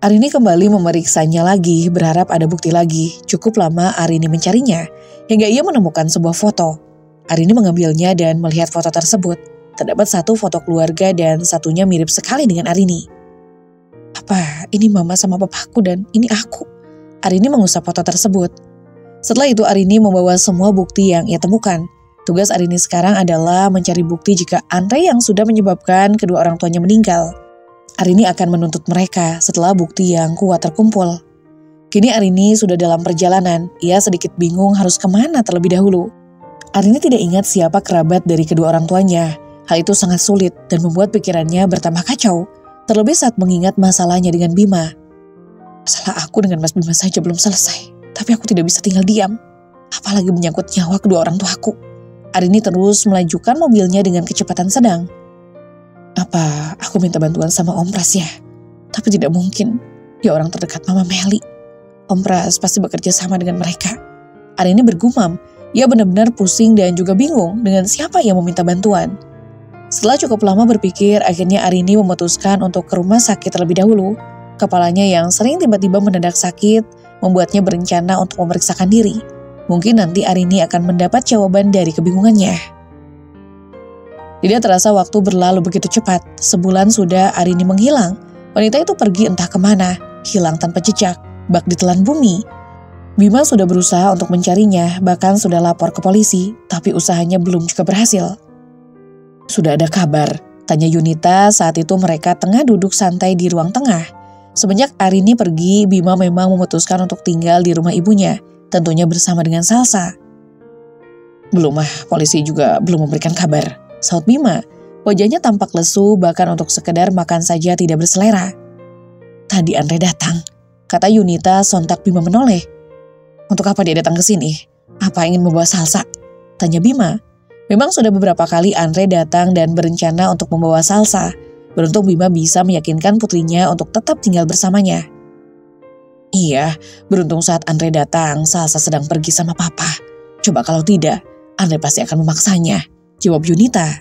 Arini kembali memeriksanya lagi, berharap ada bukti lagi. Cukup lama Arini mencarinya, hingga ia menemukan sebuah foto. Arini mengambilnya dan melihat foto tersebut. Terdapat satu foto keluarga dan satunya mirip sekali dengan Arini. Apa ini mama sama papaku dan ini aku? Arini mengusap foto tersebut. Setelah itu Arini membawa semua bukti yang ia temukan. Tugas Arini sekarang adalah mencari bukti jika Andre yang sudah menyebabkan kedua orang tuanya meninggal. Arini akan menuntut mereka setelah bukti yang kuat terkumpul. Kini Arini sudah dalam perjalanan. Ia sedikit bingung harus kemana terlebih dahulu. Arini tidak ingat siapa kerabat dari kedua orang tuanya. Hal itu sangat sulit dan membuat pikirannya bertambah kacau. Terlebih saat mengingat masalahnya dengan Bima. Masalah aku dengan Mas Bima saja belum selesai. Tapi aku tidak bisa tinggal diam. Apalagi menyangkut nyawa kedua orang tuaku. Arini terus melajukan mobilnya dengan kecepatan sedang. Apa aku minta bantuan sama Om Pras ya? Tapi tidak mungkin. Dia orang terdekat Mama Meli. Om Pras pasti bekerja sama dengan mereka. Arini bergumam. Ia benar-benar pusing dan juga bingung dengan siapa yang meminta bantuan. Setelah cukup lama berpikir, akhirnya Arini memutuskan untuk ke rumah sakit terlebih dahulu. Kepalanya yang sering tiba-tiba mendadak sakit, membuatnya berencana untuk memeriksakan diri. Mungkin nanti Arini akan mendapat jawaban dari kebingungannya. Tidak terasa waktu berlalu begitu cepat. Sebulan sudah Arini menghilang. Wanita itu pergi entah kemana, hilang tanpa jejak, bak ditelan bumi. Bima sudah berusaha untuk mencarinya, bahkan sudah lapor ke polisi, tapi usahanya belum juga berhasil. Sudah ada kabar, tanya Yunita saat itu mereka tengah duduk santai di ruang tengah. Semenjak Arini pergi, Bima memang memutuskan untuk tinggal di rumah ibunya, tentunya bersama dengan Salsa. Belum polisi juga belum memberikan kabar, saut Bima. Wajahnya tampak lesu, bahkan untuk sekedar makan saja tidak berselera. Tadi Andre datang, kata Yunita sontak Bima menoleh. Untuk apa dia datang ke sini? Apa ingin membawa Salsa? Tanya Bima. Memang sudah beberapa kali Andre datang dan berencana untuk membawa Salsa. Beruntung Bima bisa meyakinkan putrinya untuk tetap tinggal bersamanya. Iya, beruntung saat Andre datang, Salsa sedang pergi sama papa. Coba kalau tidak, Andre pasti akan memaksanya, jawab Yunita.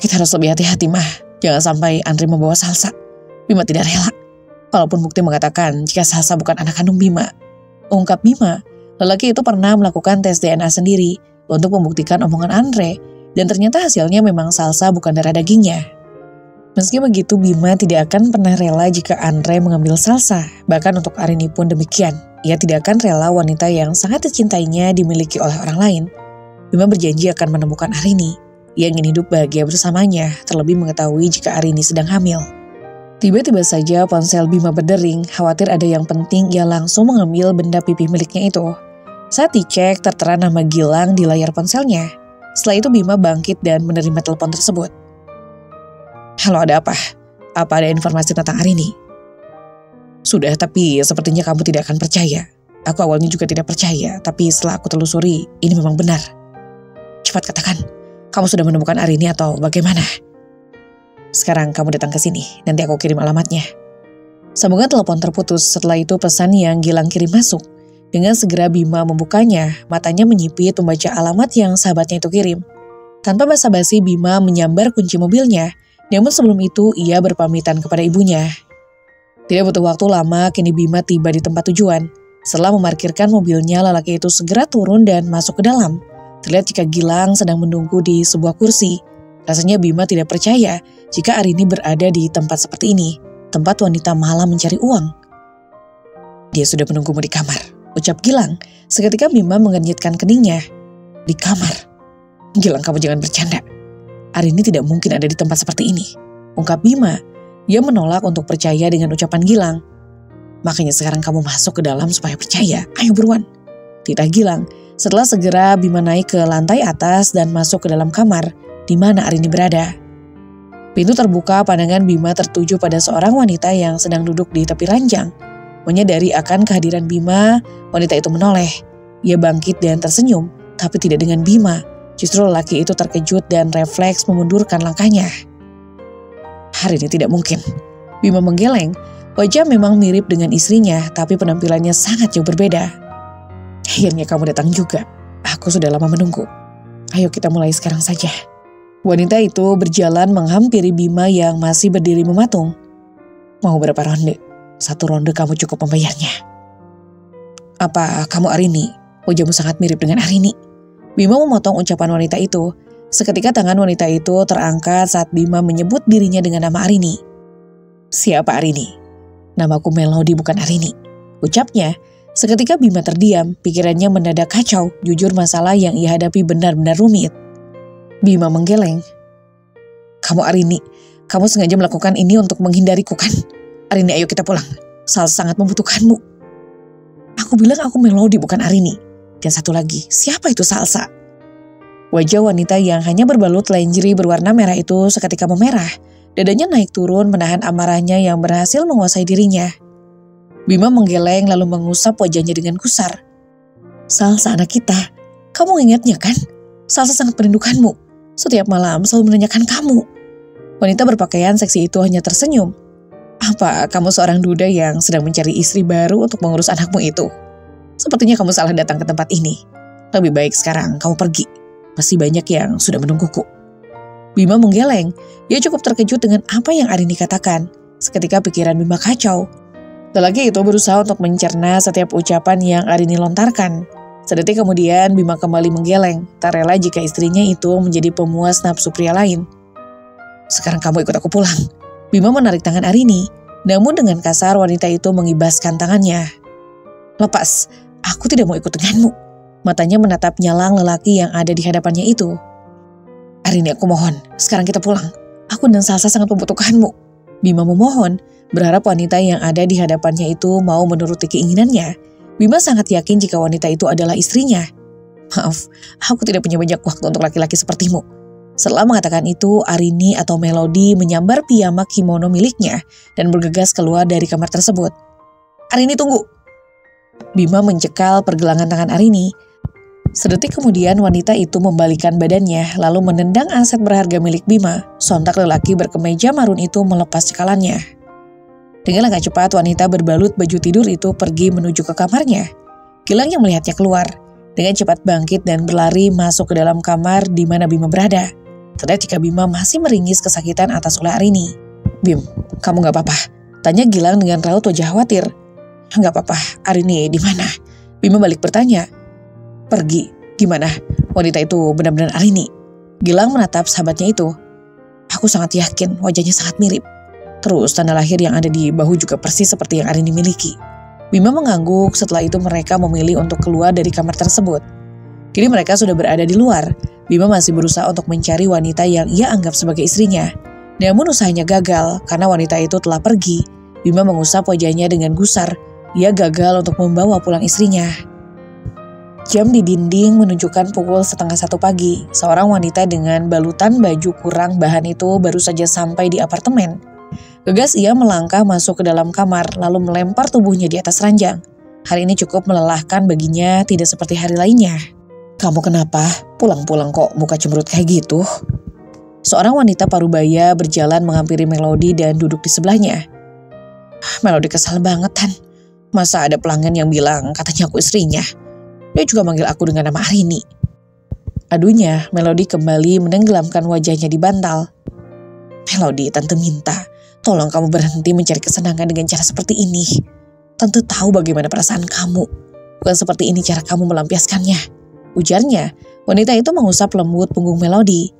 Kita harus lebih hati-hati mah, jangan sampai Andre membawa Salsa. Bima tidak rela, walaupun bukti mengatakan jika Salsa bukan anak kandung Bima, ungkap Bima. Lelaki itu pernah melakukan tes DNA sendiri untuk membuktikan omongan Andre, dan ternyata hasilnya memang Salsa bukan darah dagingnya. Meski begitu, Bima tidak akan pernah rela jika Andre mengambil Salsa. Bahkan untuk Arini pun demikian. Ia tidak akan rela wanita yang sangat dicintainya dimiliki oleh orang lain. Bima berjanji akan menemukan Arini. Ia ingin hidup bahagia bersamanya, terlebih mengetahui jika Arini sedang hamil. Tiba-tiba saja ponsel Bima berdering, khawatir ada yang penting ia langsung mengambil benda pipih miliknya itu. Saat dicek, tertera nama Gilang di layar ponselnya. Setelah itu Bima bangkit dan menerima telepon tersebut. Halo, ada apa? Apa ada informasi tentang Arini? Sudah, tapi sepertinya kamu tidak akan percaya. Aku awalnya juga tidak percaya, tapi setelah aku telusuri, ini memang benar. Cepat katakan, kamu sudah menemukan Arini atau bagaimana? Sekarang kamu datang ke sini, nanti aku kirim alamatnya. Sambungan telepon terputus, setelah itu pesan yang Gilang kirim masuk. Dengan segera Bima membukanya, matanya menyipit membaca alamat yang sahabatnya itu kirim. Tanpa basa-basi Bima menyambar kunci mobilnya, namun sebelum itu ia berpamitan kepada ibunya. Tidak butuh waktu lama, kini Bima tiba di tempat tujuan. Setelah memarkirkan mobilnya, lelaki itu segera turun dan masuk ke dalam. Terlihat jika Gilang sedang menunggu di sebuah kursi. Rasanya Bima tidak percaya jika Arini berada di tempat seperti ini, tempat wanita malam mencari uang. Dia sudah menunggumu di kamar, ucap Gilang. Seketika Bima mengenyitkan keningnya. Di kamar? Gilang, kamu jangan bercanda. Arini tidak mungkin ada di tempat seperti ini, ungkap Bima. Ia menolak untuk percaya dengan ucapan Gilang. Makanya sekarang kamu masuk ke dalam supaya percaya. Ayo buruan. Titah Gilang. Setelah segera Bima naik ke lantai atas dan masuk ke dalam kamar di mana Arini berada. Pintu terbuka, pandangan Bima tertuju pada seorang wanita yang sedang duduk di tepi ranjang. Menyadari akan kehadiran Bima, wanita itu menoleh. Ia bangkit dan tersenyum, tapi tidak dengan Bima. Justru lelaki itu terkejut dan refleks memundurkan langkahnya. Hari ini tidak mungkin. Bima menggeleng. Wajah memang mirip dengan istrinya, tapi penampilannya sangat jauh berbeda. Akhirnya kamu datang juga. Aku sudah lama menunggu. Ayo kita mulai sekarang saja. Wanita itu berjalan menghampiri Bima yang masih berdiri mematung. Mau berapa ronde? 1 ronde kamu cukup membayarnya. Apa kamu Arini? Wajahmu sangat mirip dengan Arini. Bima memotong ucapan wanita itu. Seketika tangan wanita itu terangkat saat Bima menyebut dirinya dengan nama Arini. Siapa Arini? Namaku Melody, bukan Arini, ucapnya. Seketika Bima terdiam, pikirannya mendadak kacau. Jujur masalah yang ia hadapi benar-benar rumit. Bima menggeleng. Kamu Arini, kamu sengaja melakukan ini untuk menghindariku kan? Arini, ayo kita pulang. Sal sangat membutuhkanmu. Aku bilang aku Melody, bukan Arini. Dan satu lagi, siapa itu Salsa? Wajah wanita yang hanya berbalut lingerie berwarna merah itu seketika memerah. Dadanya naik turun menahan amarahnya yang berhasil menguasai dirinya. Bima menggeleng lalu mengusap wajahnya dengan gusar. Salsa, anak kita, kamu ingatnya kan? Salsa sangat merindukanmu. Setiap malam selalu menanyakan kamu. Wanita berpakaian seksi itu hanya tersenyum. Apa kamu seorang duda yang sedang mencari istri baru untuk mengurus anakmu itu? Sepertinya kamu salah datang ke tempat ini. Lebih baik sekarang kamu pergi. Masih banyak yang sudah menungguku. Bima menggeleng. Ia cukup terkejut dengan apa yang Arini katakan. Seketika pikiran Bima kacau. Lelaki itu berusaha untuk mencerna setiap ucapan yang Arini lontarkan. Sedetik kemudian Bima kembali menggeleng. Tak rela jika istrinya itu menjadi pemuas nafsu pria lain. Sekarang kamu ikut aku pulang. Bima menarik tangan Arini. Namun dengan kasar wanita itu mengibaskan tangannya. Lepas, aku tidak mau ikut denganmu. Matanya menatap nyalang lelaki yang ada di hadapannya itu. Arini, aku mohon, sekarang kita pulang. Aku dan Salsa sangat membutuhkanmu. Bima memohon, berharap wanita yang ada di hadapannya itu mau menuruti keinginannya. Bima sangat yakin jika wanita itu adalah istrinya. Maaf, aku tidak punya banyak waktu untuk laki-laki sepertimu. Setelah mengatakan itu, Arini atau Melody menyambar piyama kimono miliknya dan bergegas keluar dari kamar tersebut. Arini, tunggu! Bima mencekal pergelangan tangan Arini. Sedetik kemudian wanita itu membalikan badannya lalu menendang aset berharga milik Bima. Sontak lelaki berkemeja marun itu melepas cekalannya. Dengan langkah cepat wanita berbalut baju tidur itu pergi menuju ke kamarnya. Gilang yang melihatnya keluar. Dengan cepat bangkit dan berlari masuk ke dalam kamar di mana Bima berada. Terlihat jika Bima masih meringis kesakitan atas ulah Arini. Bim, kamu gak apa-apa? Tanya Gilang dengan raut wajah khawatir. Gak apa-apa, Arini di mana? Bima balik bertanya, "Pergi? Gimana? Wanita itu benar-benar Arini?" Gilang menatap sahabatnya itu. "Aku sangat yakin wajahnya sangat mirip. Terus tanda lahir yang ada di bahu juga persis seperti yang Arini miliki." Bima mengangguk. Setelah itu mereka memilih untuk keluar dari kamar tersebut. Kini mereka sudah berada di luar. Bima masih berusaha untuk mencari wanita yang ia anggap sebagai istrinya. Namun usahanya gagal karena wanita itu telah pergi. Bima mengusap wajahnya dengan gusar. Ia gagal untuk membawa pulang istrinya. Jam di dinding menunjukkan pukul 12:30 pagi. Seorang wanita dengan balutan baju kurang bahan itu baru saja sampai di apartemen. Gegas ia melangkah masuk ke dalam kamar lalu melempar tubuhnya di atas ranjang. Hari ini cukup melelahkan baginya, tidak seperti hari lainnya. "Kamu kenapa? Pulang-pulang kok muka cemberut kayak gitu?" Seorang wanita parubaya berjalan menghampiri Melody dan duduk di sebelahnya. Melody kesal banget, Han. Masa ada pelanggan yang bilang katanya aku istrinya. Dia juga manggil aku dengan nama Arini. Adunya, Melody kembali menenggelamkan wajahnya di bantal. "Melody, Tante minta, tolong kamu berhenti mencari kesenangan dengan cara seperti ini. Tante tahu bagaimana perasaan kamu. Bukan seperti ini cara kamu melampiaskannya," ujarnya. Wanita itu mengusap lembut punggung Melody.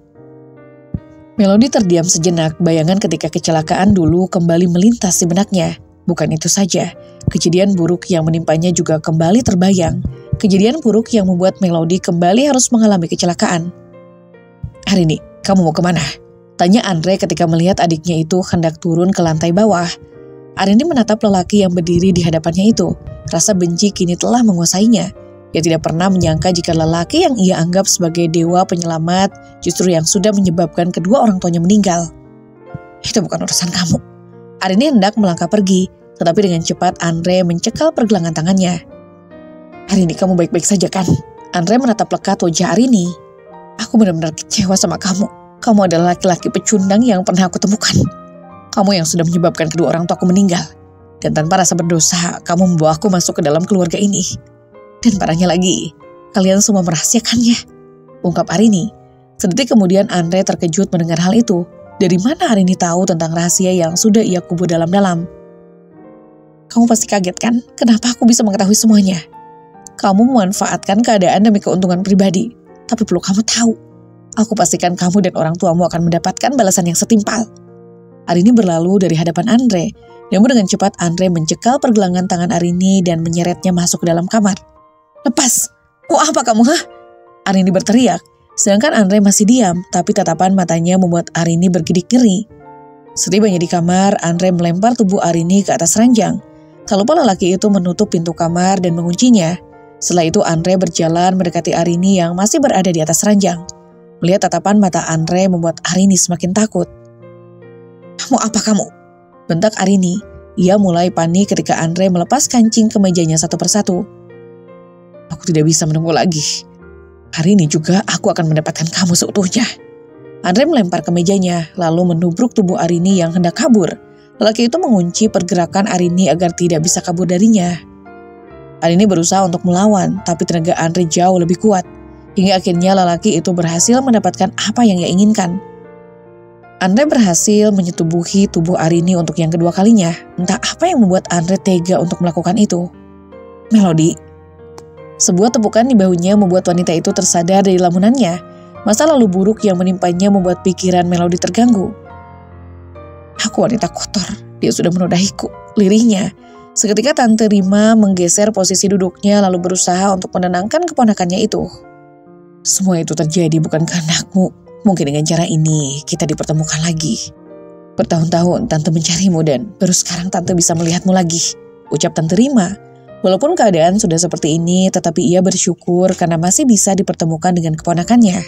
Melody terdiam sejenak. Bayangan ketika kecelakaan dulu kembali melintas di benaknya. Bukan itu saja, kejadian buruk yang menimpanya juga kembali terbayang. Kejadian buruk yang membuat Melody kembali harus mengalami kecelakaan. "Arini, kamu mau kemana?" tanya Andre ketika melihat adiknya itu hendak turun ke lantai bawah. Arini menatap lelaki yang berdiri di hadapannya itu. Rasa benci kini telah menguasainya. Ia tidak pernah menyangka jika lelaki yang ia anggap sebagai dewa penyelamat justru yang sudah menyebabkan kedua orang tuanya meninggal. "Itu bukan urusan kamu." Arini hendak melangkah pergi, tetapi dengan cepat Andre mencekal pergelangan tangannya. "Arini, kamu baik-baik saja kan?" Andre menatap lekat wajah Arini. "Aku benar-benar kecewa sama kamu. Kamu adalah laki-laki pecundang yang pernah aku temukan. Kamu yang sudah menyebabkan kedua orang tuaku meninggal. Dan tanpa rasa berdosa, kamu membawa aku masuk ke dalam keluarga ini. Dan parahnya lagi, kalian semua merahasiakannya," ungkap Arini. Sedetik kemudian Andre terkejut mendengar hal itu. Dari mana Arini tahu tentang rahasia yang sudah ia kubur dalam-dalam? "Kamu pasti kaget kan? Kenapa aku bisa mengetahui semuanya? Kamu memanfaatkan keadaan demi keuntungan pribadi. Tapi perlu kamu tahu, aku pastikan kamu dan orang tuamu akan mendapatkan balasan yang setimpal." Arini berlalu dari hadapan Andre. Namun dengan cepat Andre mencekal pergelangan tangan Arini dan menyeretnya masuk ke dalam kamar. "Lepas! Mau apa kamu, hah?" Arini berteriak. Sedangkan Andre masih diam, tapi tatapan matanya membuat Arini bergidik ngeri. Setibanya di kamar, Andre melempar tubuh Arini ke atas ranjang. Tak lupa lelaki itu menutup pintu kamar dan menguncinya. Setelah itu Andre berjalan mendekati Arini yang masih berada di atas ranjang. Melihat tatapan mata Andre membuat Arini semakin takut. "Mau apa kamu?" bentak Arini. Ia mulai panik ketika Andre melepas kancing kemejanya satu persatu. "Aku tidak bisa menunggu lagi. Hari ini juga aku akan mendapatkan kamu seutuhnya." Andre melempar kemejanya, lalu menubruk tubuh Arini yang hendak kabur. Lelaki itu mengunci pergerakan Arini agar tidak bisa kabur darinya. Arini berusaha untuk melawan, tapi tenaga Andre jauh lebih kuat. Hingga akhirnya lelaki itu berhasil mendapatkan apa yang ia inginkan. Andre berhasil menyetubuhi tubuh Arini untuk yang kedua kalinya. Entah apa yang membuat Andre tega untuk melakukan itu. "Melody." Sebuah tepukan di bahunya membuat wanita itu tersadar dari lamunannya. Masa lalu buruk yang menimpanya membuat pikiran Melody terganggu. "Aku wanita kotor, dia sudah menodaiku," lirihnya. Seketika Tante Rima menggeser posisi duduknya lalu berusaha untuk menenangkan keponakannya itu. "Semua itu terjadi bukan kehendakmu. Mungkin dengan cara ini kita dipertemukan lagi. Bertahun-tahun Tante mencarimu dan baru sekarang Tante bisa melihatmu lagi," ucap Tante Rima. Walaupun keadaan sudah seperti ini, tetapi ia bersyukur karena masih bisa dipertemukan dengan keponakannya.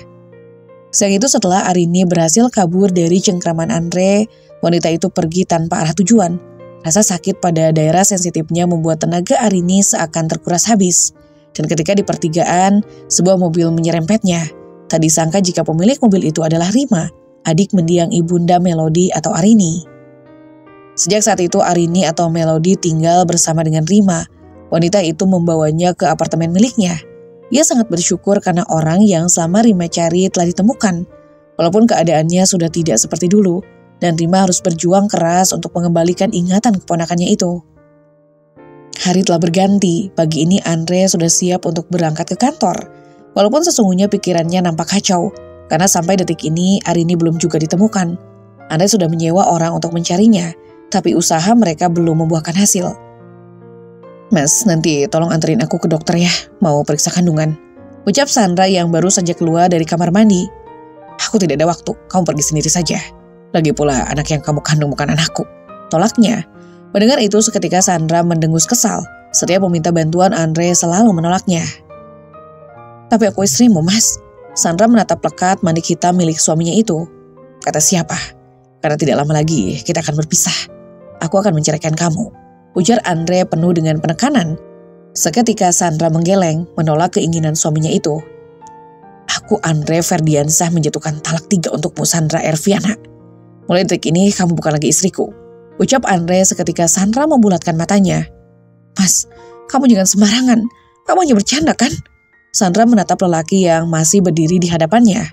Siang itu setelah Arini berhasil kabur dari cengkraman Andre, wanita itu pergi tanpa arah tujuan. Rasa sakit pada daerah sensitifnya membuat tenaga Arini seakan terkuras habis. Dan ketika di pertigaan, sebuah mobil menyerempetnya. Tak disangka jika pemilik mobil itu adalah Rima, adik mendiang ibunda Melody atau Arini. Sejak saat itu Arini atau Melody tinggal bersama dengan Rima. Wanita itu membawanya ke apartemen miliknya. Ia sangat bersyukur karena orang yang selama Rima cari telah ditemukan. Walaupun keadaannya sudah tidak seperti dulu, dan Rima harus berjuang keras untuk mengembalikan ingatan keponakannya itu. Hari telah berganti, pagi ini Andre sudah siap untuk berangkat ke kantor. Walaupun sesungguhnya pikirannya nampak kacau, karena sampai detik ini Arini belum juga ditemukan. Andre sudah menyewa orang untuk mencarinya, tapi usaha mereka belum membuahkan hasil. Mas, nanti tolong anterin aku ke dokter ya, mau periksa kandungan. Ucap Sandra yang baru saja keluar dari kamar mandi. Aku tidak ada waktu, kamu pergi sendiri saja. Lagi pula anak yang kamu kandung bukan anakku. Tolaknya. Mendengar itu seketika Sandra mendengus kesal. Setiap meminta bantuan Andre selalu menolaknya. Tapi aku istrimu, Mas. Sandra menatap lekat manik hitam milik suaminya itu. Kata siapa? Karena tidak lama lagi kita akan berpisah. Aku akan menceraikan kamu. Ujar Andre penuh dengan penekanan. Seketika Sandra menggeleng menolak keinginan suaminya itu. Aku Andre Ferdiansah menjatuhkan talak 3 untukmu Sandra Erviana. Mulai detik ini kamu bukan lagi istriku. Ucap Andre seketika Sandra membulatkan matanya. Mas, kamu jangan sembarangan. Kamu hanya bercanda kan? Sandra menatap lelaki yang masih berdiri di hadapannya.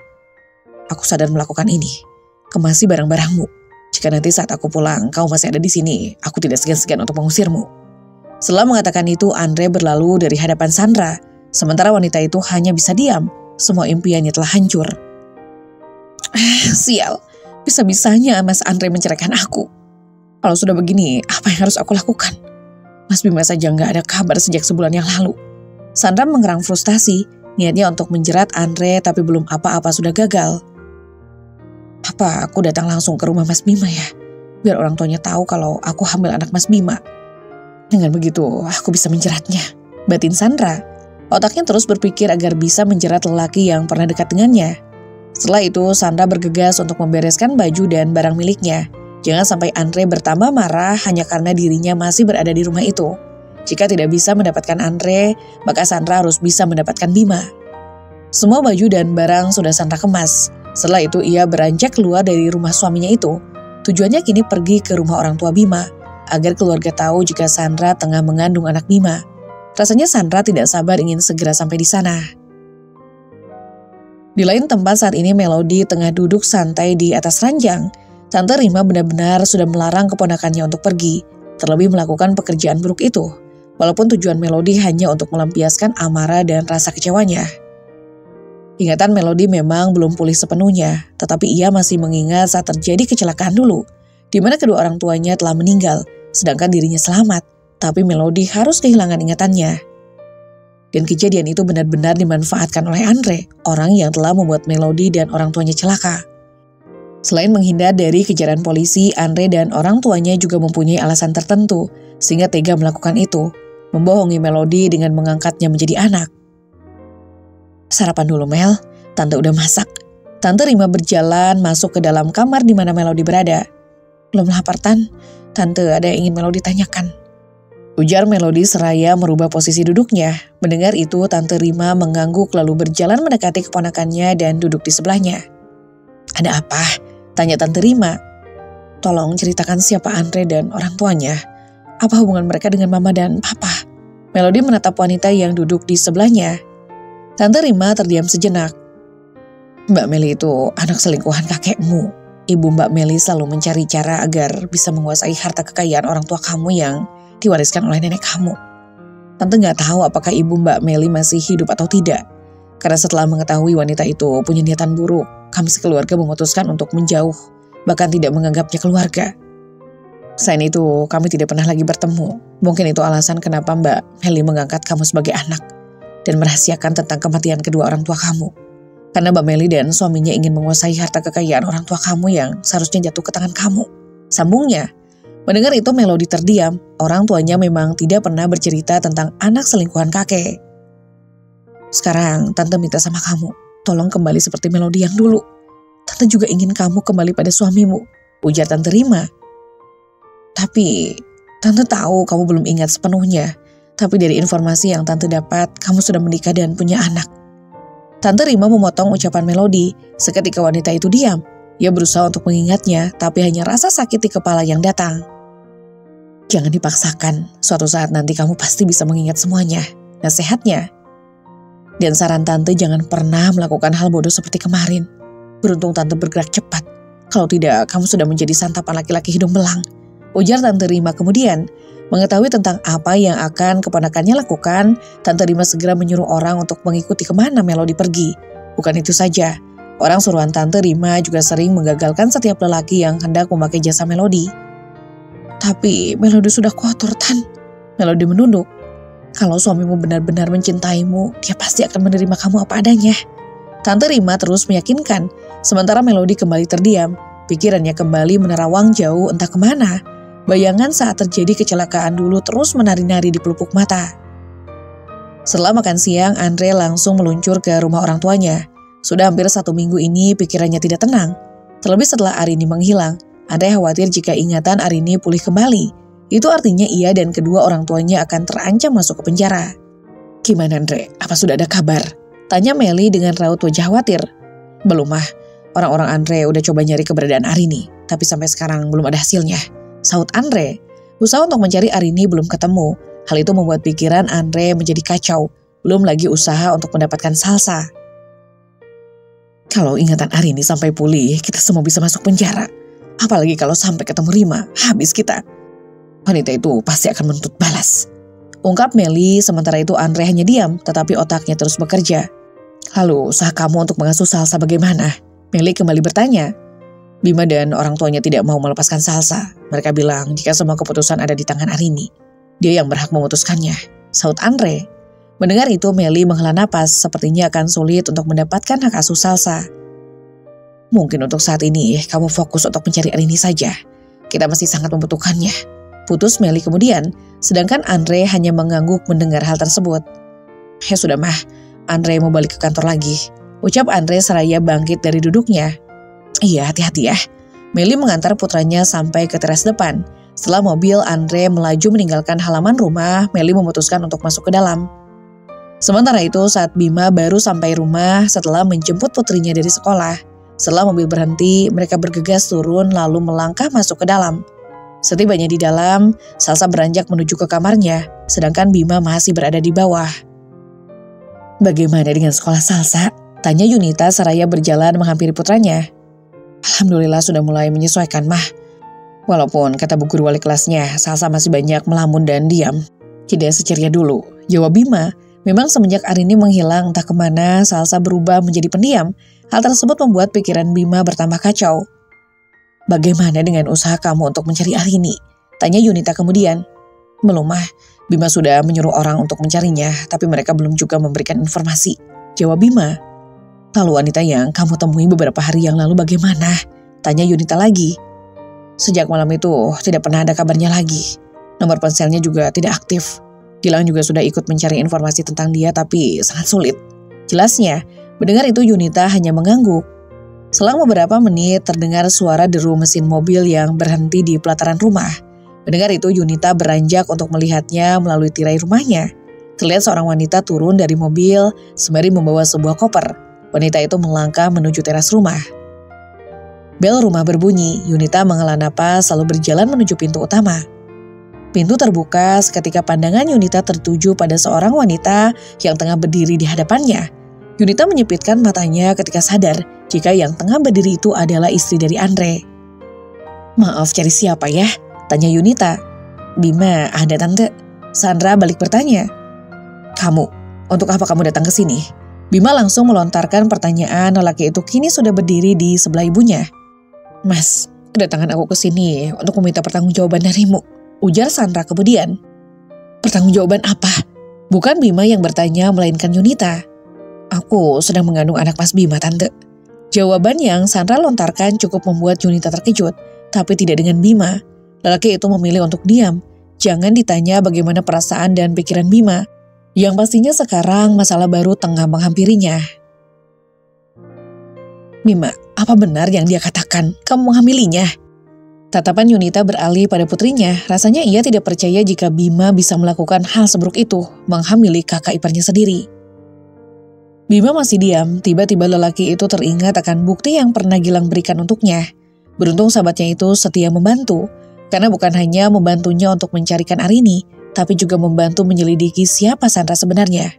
Aku sadar melakukan ini. Kemasi barang-barangmu. Jika nanti saat aku pulang, kau masih ada di sini, aku tidak segan-segan untuk mengusirmu. Setelah mengatakan itu, Andre berlalu dari hadapan Sandra. Sementara wanita itu hanya bisa diam. Semua impiannya telah hancur. Sial, bisa-bisanya Mas Andre menceraikan aku. Kalau sudah begini, apa yang harus aku lakukan? Mas Bima saja nggak ada kabar sejak sebulan yang lalu. Sandra mengerang frustasi, niatnya untuk menjerat Andre tapi belum apa-apa sudah gagal. Apa aku datang langsung ke rumah Mas Bima ya? Biar orang tuanya tahu kalau aku hamil anak Mas Bima. Dengan begitu, aku bisa menjeratnya. Batin Sandra. Otaknya terus berpikir agar bisa menjerat lelaki yang pernah dekat dengannya. Setelah itu, Sandra bergegas untuk membereskan baju dan barang miliknya. Jangan sampai Andre bertambah marah hanya karena dirinya masih berada di rumah itu. Jika tidak bisa mendapatkan Andre, maka Sandra harus bisa mendapatkan Bima. Semua baju dan barang sudah Sandra kemas. Setelah itu ia beranjak keluar dari rumah suaminya itu. Tujuannya kini pergi ke rumah orang tua Bima, agar keluarga tahu jika Sandra tengah mengandung anak Bima. Rasanya Sandra tidak sabar ingin segera sampai di sana. Di lain tempat saat ini Melody tengah duduk santai di atas ranjang. Tante Rima benar-benar sudah melarang keponakannya untuk pergi, terlebih melakukan pekerjaan buruk itu, walaupun tujuan Melody hanya untuk melampiaskan amarah dan rasa kecewanya. Ingatan Melody memang belum pulih sepenuhnya, tetapi ia masih mengingat saat terjadi kecelakaan dulu, di mana kedua orang tuanya telah meninggal, sedangkan dirinya selamat, tapi Melody harus kehilangan ingatannya. Dan kejadian itu benar-benar dimanfaatkan oleh Andre, orang yang telah membuat Melody dan orang tuanya celaka. Selain menghindar dari kejaran polisi, Andre dan orang tuanya juga mempunyai alasan tertentu sehingga tega melakukan itu, membohongi Melody dengan mengangkatnya menjadi anak. Sarapan dulu Mel, Tante udah masak. Tante Rima berjalan masuk ke dalam kamar di mana Melody berada. Belum lapar Tan, Tante ada yang ingin Melody tanyakan. Ujar Melody seraya merubah posisi duduknya. Mendengar itu Tante Rima mengangguk lalu berjalan mendekati keponakannya dan duduk di sebelahnya. Ada apa? Tanya Tante Rima. Tolong ceritakan siapa Andre dan orang tuanya. Apa hubungan mereka dengan Mama dan Papa? Melody menatap wanita yang duduk di sebelahnya. Tante Rima terdiam sejenak. Mbak Meli itu anak selingkuhan kakekmu. Ibu Mbak Meli selalu mencari cara agar bisa menguasai harta kekayaan orang tua kamu yang diwariskan oleh nenek kamu. Tante gak tahu apakah ibu Mbak Meli masih hidup atau tidak. Karena setelah mengetahui wanita itu punya niatan buruk, kami sekeluarga memutuskan untuk menjauh, bahkan tidak menganggapnya keluarga. Selain itu, kami tidak pernah lagi bertemu. Mungkin itu alasan kenapa Mbak Meli mengangkat kamu sebagai anak dan merahasiakan tentang kematian kedua orang tua kamu. Karena Mbak Meli dan suaminya ingin menguasai harta kekayaan orang tua kamu yang seharusnya jatuh ke tangan kamu. Sambungnya. Mendengar itu Melody terdiam. Orang tuanya memang tidak pernah bercerita tentang anak selingkuhan kakek. Sekarang Tante minta sama kamu, tolong kembali seperti Melody yang dulu. Tante juga ingin kamu kembali pada suamimu, ujar Tante Rima. Tapi Tante tahu kamu belum ingat sepenuhnya. Tapi dari informasi yang Tante dapat, kamu sudah menikah dan punya anak. Tante Rima memotong ucapan Melody. Seketika wanita itu diam. Ia berusaha untuk mengingatnya, tapi hanya rasa sakit di kepala yang datang. Jangan dipaksakan, suatu saat nanti kamu pasti bisa mengingat semuanya. Nasihatnya. Dan saran Tante jangan pernah melakukan hal bodoh seperti kemarin. Beruntung Tante bergerak cepat. Kalau tidak, kamu sudah menjadi santapan laki-laki hidung belang. Ujar Tante Rima kemudian. Mengetahui tentang apa yang akan keponakannya lakukan, Tante Rima segera menyuruh orang untuk mengikuti kemana Melody pergi. Bukan itu saja, orang suruhan Tante Rima juga sering menggagalkan setiap lelaki yang hendak memakai jasa Melody. Tapi Melody sudah kotor, Tan. Melody menunduk. Kalau suamimu benar-benar mencintaimu, dia pasti akan menerima kamu apa adanya. Tante Rima terus meyakinkan, sementara Melody kembali terdiam. Pikirannya kembali menerawang jauh entah kemana. Bayangan saat terjadi kecelakaan dulu terus menari-nari di pelupuk mata. Setelah makan siang, Andre langsung meluncur ke rumah orang tuanya. Sudah hampir 1 minggu ini pikirannya tidak tenang. Terlebih setelah Arini menghilang, Andre khawatir jika ingatan Arini pulih kembali. Itu artinya ia dan kedua orang tuanya akan terancam masuk ke penjara. Gimana Andre? Apa sudah ada kabar? Tanya Meli dengan raut wajah khawatir. Belum mah, orang-orang Andre udah coba nyari keberadaan Arini, tapi sampai sekarang belum ada hasilnya. Saut Andre, usaha untuk mencari Arini belum ketemu. Hal itu membuat pikiran Andre menjadi kacau. Belum lagi usaha untuk mendapatkan Salsa. Kalau ingatan Arini sampai pulih, kita semua bisa masuk penjara. Apalagi kalau sampai ketemu Rima, habis kita. Wanita itu pasti akan menuntut balas. Ungkap Meli, sementara itu Andre hanya diam, tetapi otaknya terus bekerja. Lalu usaha kamu untuk mengasuh Salsa bagaimana? Meli kembali bertanya. Bima dan orang tuanya tidak mau melepaskan Salsa. Mereka bilang jika semua keputusan ada di tangan Arini. Dia yang berhak memutuskannya. Saut Andre. Mendengar itu Meli menghela napas, sepertinya akan sulit untuk mendapatkan hak asuh Salsa. Mungkin untuk saat ini kamu fokus untuk mencari Arini saja. Kita masih sangat membutuhkannya. Putus Meli kemudian, sedangkan Andre hanya mengangguk mendengar hal tersebut. Ya sudah mah, Andre mau balik ke kantor lagi. Ucap Andre seraya bangkit dari duduknya. Iya, hati-hati ya. Meli mengantar putranya sampai ke teras depan. Setelah mobil Andre melaju meninggalkan halaman rumah, Meli memutuskan untuk masuk ke dalam. Sementara itu saat Bima baru sampai rumah setelah menjemput putrinya dari sekolah. Setelah mobil berhenti, mereka bergegas turun lalu melangkah masuk ke dalam. Setibanya di dalam, Salsa beranjak menuju ke kamarnya, sedangkan Bima masih berada di bawah. Bagaimana dengan sekolah Salsa? Tanya Yunita seraya berjalan menghampiri putranya. Alhamdulillah sudah mulai menyesuaikan mah. Walaupun kata bu guru wali kelasnya, Salsa masih banyak melamun dan diam. Tidak seceria dulu, jawab Bima. Memang semenjak Arini menghilang entah kemana, Salsa berubah menjadi pendiam. Hal tersebut membuat pikiran Bima bertambah kacau. Bagaimana dengan usaha kamu untuk mencari Arini? Tanya Yunita kemudian. Belum mah, Bima sudah menyuruh orang untuk mencarinya, tapi mereka belum juga memberikan informasi. Jawab Bima. Lalu wanita yang kamu temui beberapa hari yang lalu bagaimana? Tanya Yunita lagi. Sejak malam itu tidak pernah ada kabarnya lagi. Nomor ponselnya juga tidak aktif. Gilang juga sudah ikut mencari informasi tentang dia tapi sangat sulit. Jelasnya, mendengar itu Yunita hanya mengangguk. Selang beberapa menit terdengar suara deru mesin mobil yang berhenti di pelataran rumah. Mendengar itu Yunita beranjak untuk melihatnya melalui tirai rumahnya. Terlihat seorang wanita turun dari mobil sembari membawa sebuah koper. Wanita itu melangkah menuju teras rumah. Bel rumah berbunyi, Yunita menghela napas lalu berjalan menuju pintu utama. Pintu terbuka seketika pandangan Yunita tertuju pada seorang wanita yang tengah berdiri di hadapannya. Yunita menyipitkan matanya ketika sadar jika yang tengah berdiri itu adalah istri dari Andre. Maaf, cari siapa ya? Tanya Yunita. Bima, ada tante. Sandra balik bertanya. Kamu, untuk apa kamu datang ke sini? Bima langsung melontarkan pertanyaan. Lelaki itu kini sudah berdiri di sebelah ibunya. Mas, kedatangan aku ke sini untuk meminta pertanggungjawaban darimu, ujar Sandra kemudian. Pertanggungjawaban apa? Bukan Bima yang bertanya, melainkan Yunita. Aku sedang mengandung anak Mas Bima, tante. Jawaban yang Sandra lontarkan cukup membuat Yunita terkejut, tapi tidak dengan Bima. Lelaki itu memilih untuk diam. Jangan ditanya bagaimana perasaan dan pikiran Bima. Yang pastinya sekarang masalah baru tengah menghampirinya. Bima, apa benar yang dia katakan? Kamu menghamilinya? Tatapan Yunita beralih pada putrinya. Rasanya ia tidak percaya jika Bima bisa melakukan hal seburuk itu, menghamili kakak iparnya sendiri. Bima masih diam, tiba-tiba lelaki itu teringat akan bukti yang pernah Gilang berikan untuknya. Beruntung sahabatnya itu setia membantu, karena bukan hanya membantunya untuk mencarikan Arini, tapi juga membantu menyelidiki siapa Sandra sebenarnya.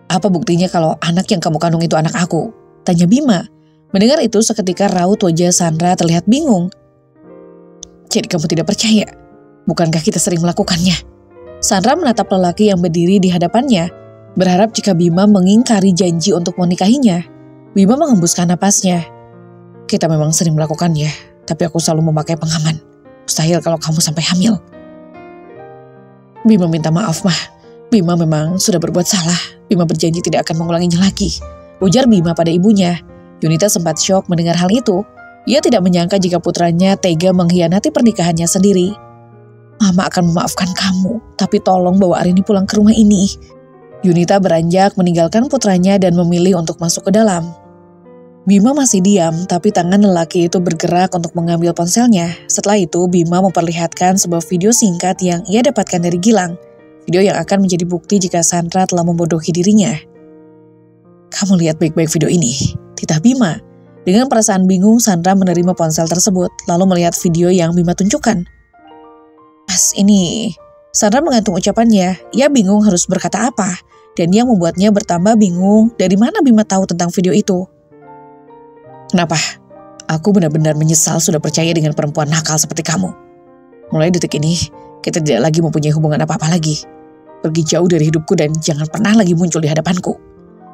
Apa buktinya kalau anak yang kamu kandung itu anak aku? Tanya Bima. Mendengar itu seketika raut wajah Sandra terlihat bingung. Jadi kamu tidak percaya? Bukankah kita sering melakukannya? Sandra menatap lelaki yang berdiri di hadapannya, berharap jika Bima mengingkari janji untuk menikahinya. Bima menghembuskan napasnya. Kita memang sering melakukannya, tapi aku selalu memakai pengaman. Mustahil kalau kamu sampai hamil. Bima minta maaf, Mah. Bima memang sudah berbuat salah. Bima berjanji tidak akan mengulanginya lagi. Ujar Bima pada ibunya. Yunita sempat syok mendengar hal itu. Ia tidak menyangka jika putranya tega mengkhianati pernikahannya sendiri. Mama akan memaafkan kamu, tapi tolong bawa Arini pulang ke rumah ini. Yunita beranjak meninggalkan putranya dan memilih untuk masuk ke dalam. Bima masih diam, tapi tangan lelaki itu bergerak untuk mengambil ponselnya. Setelah itu, Bima memperlihatkan sebuah video singkat yang ia dapatkan dari Gilang. Video yang akan menjadi bukti jika Sandra telah membodohi dirinya. Kamu lihat baik-baik video ini, titah Bima. Dengan perasaan bingung, Sandra menerima ponsel tersebut, lalu melihat video yang Bima tunjukkan. Mas, ini... Sandra mengantung ucapannya. Ia bingung harus berkata apa, dan yang membuatnya bertambah bingung dari mana Bima tahu tentang video itu. Kenapa? Aku benar-benar menyesal sudah percaya dengan perempuan nakal seperti kamu. Mulai detik ini, kita tidak lagi mempunyai hubungan apa-apa lagi. Pergi jauh dari hidupku dan jangan pernah lagi muncul di hadapanku.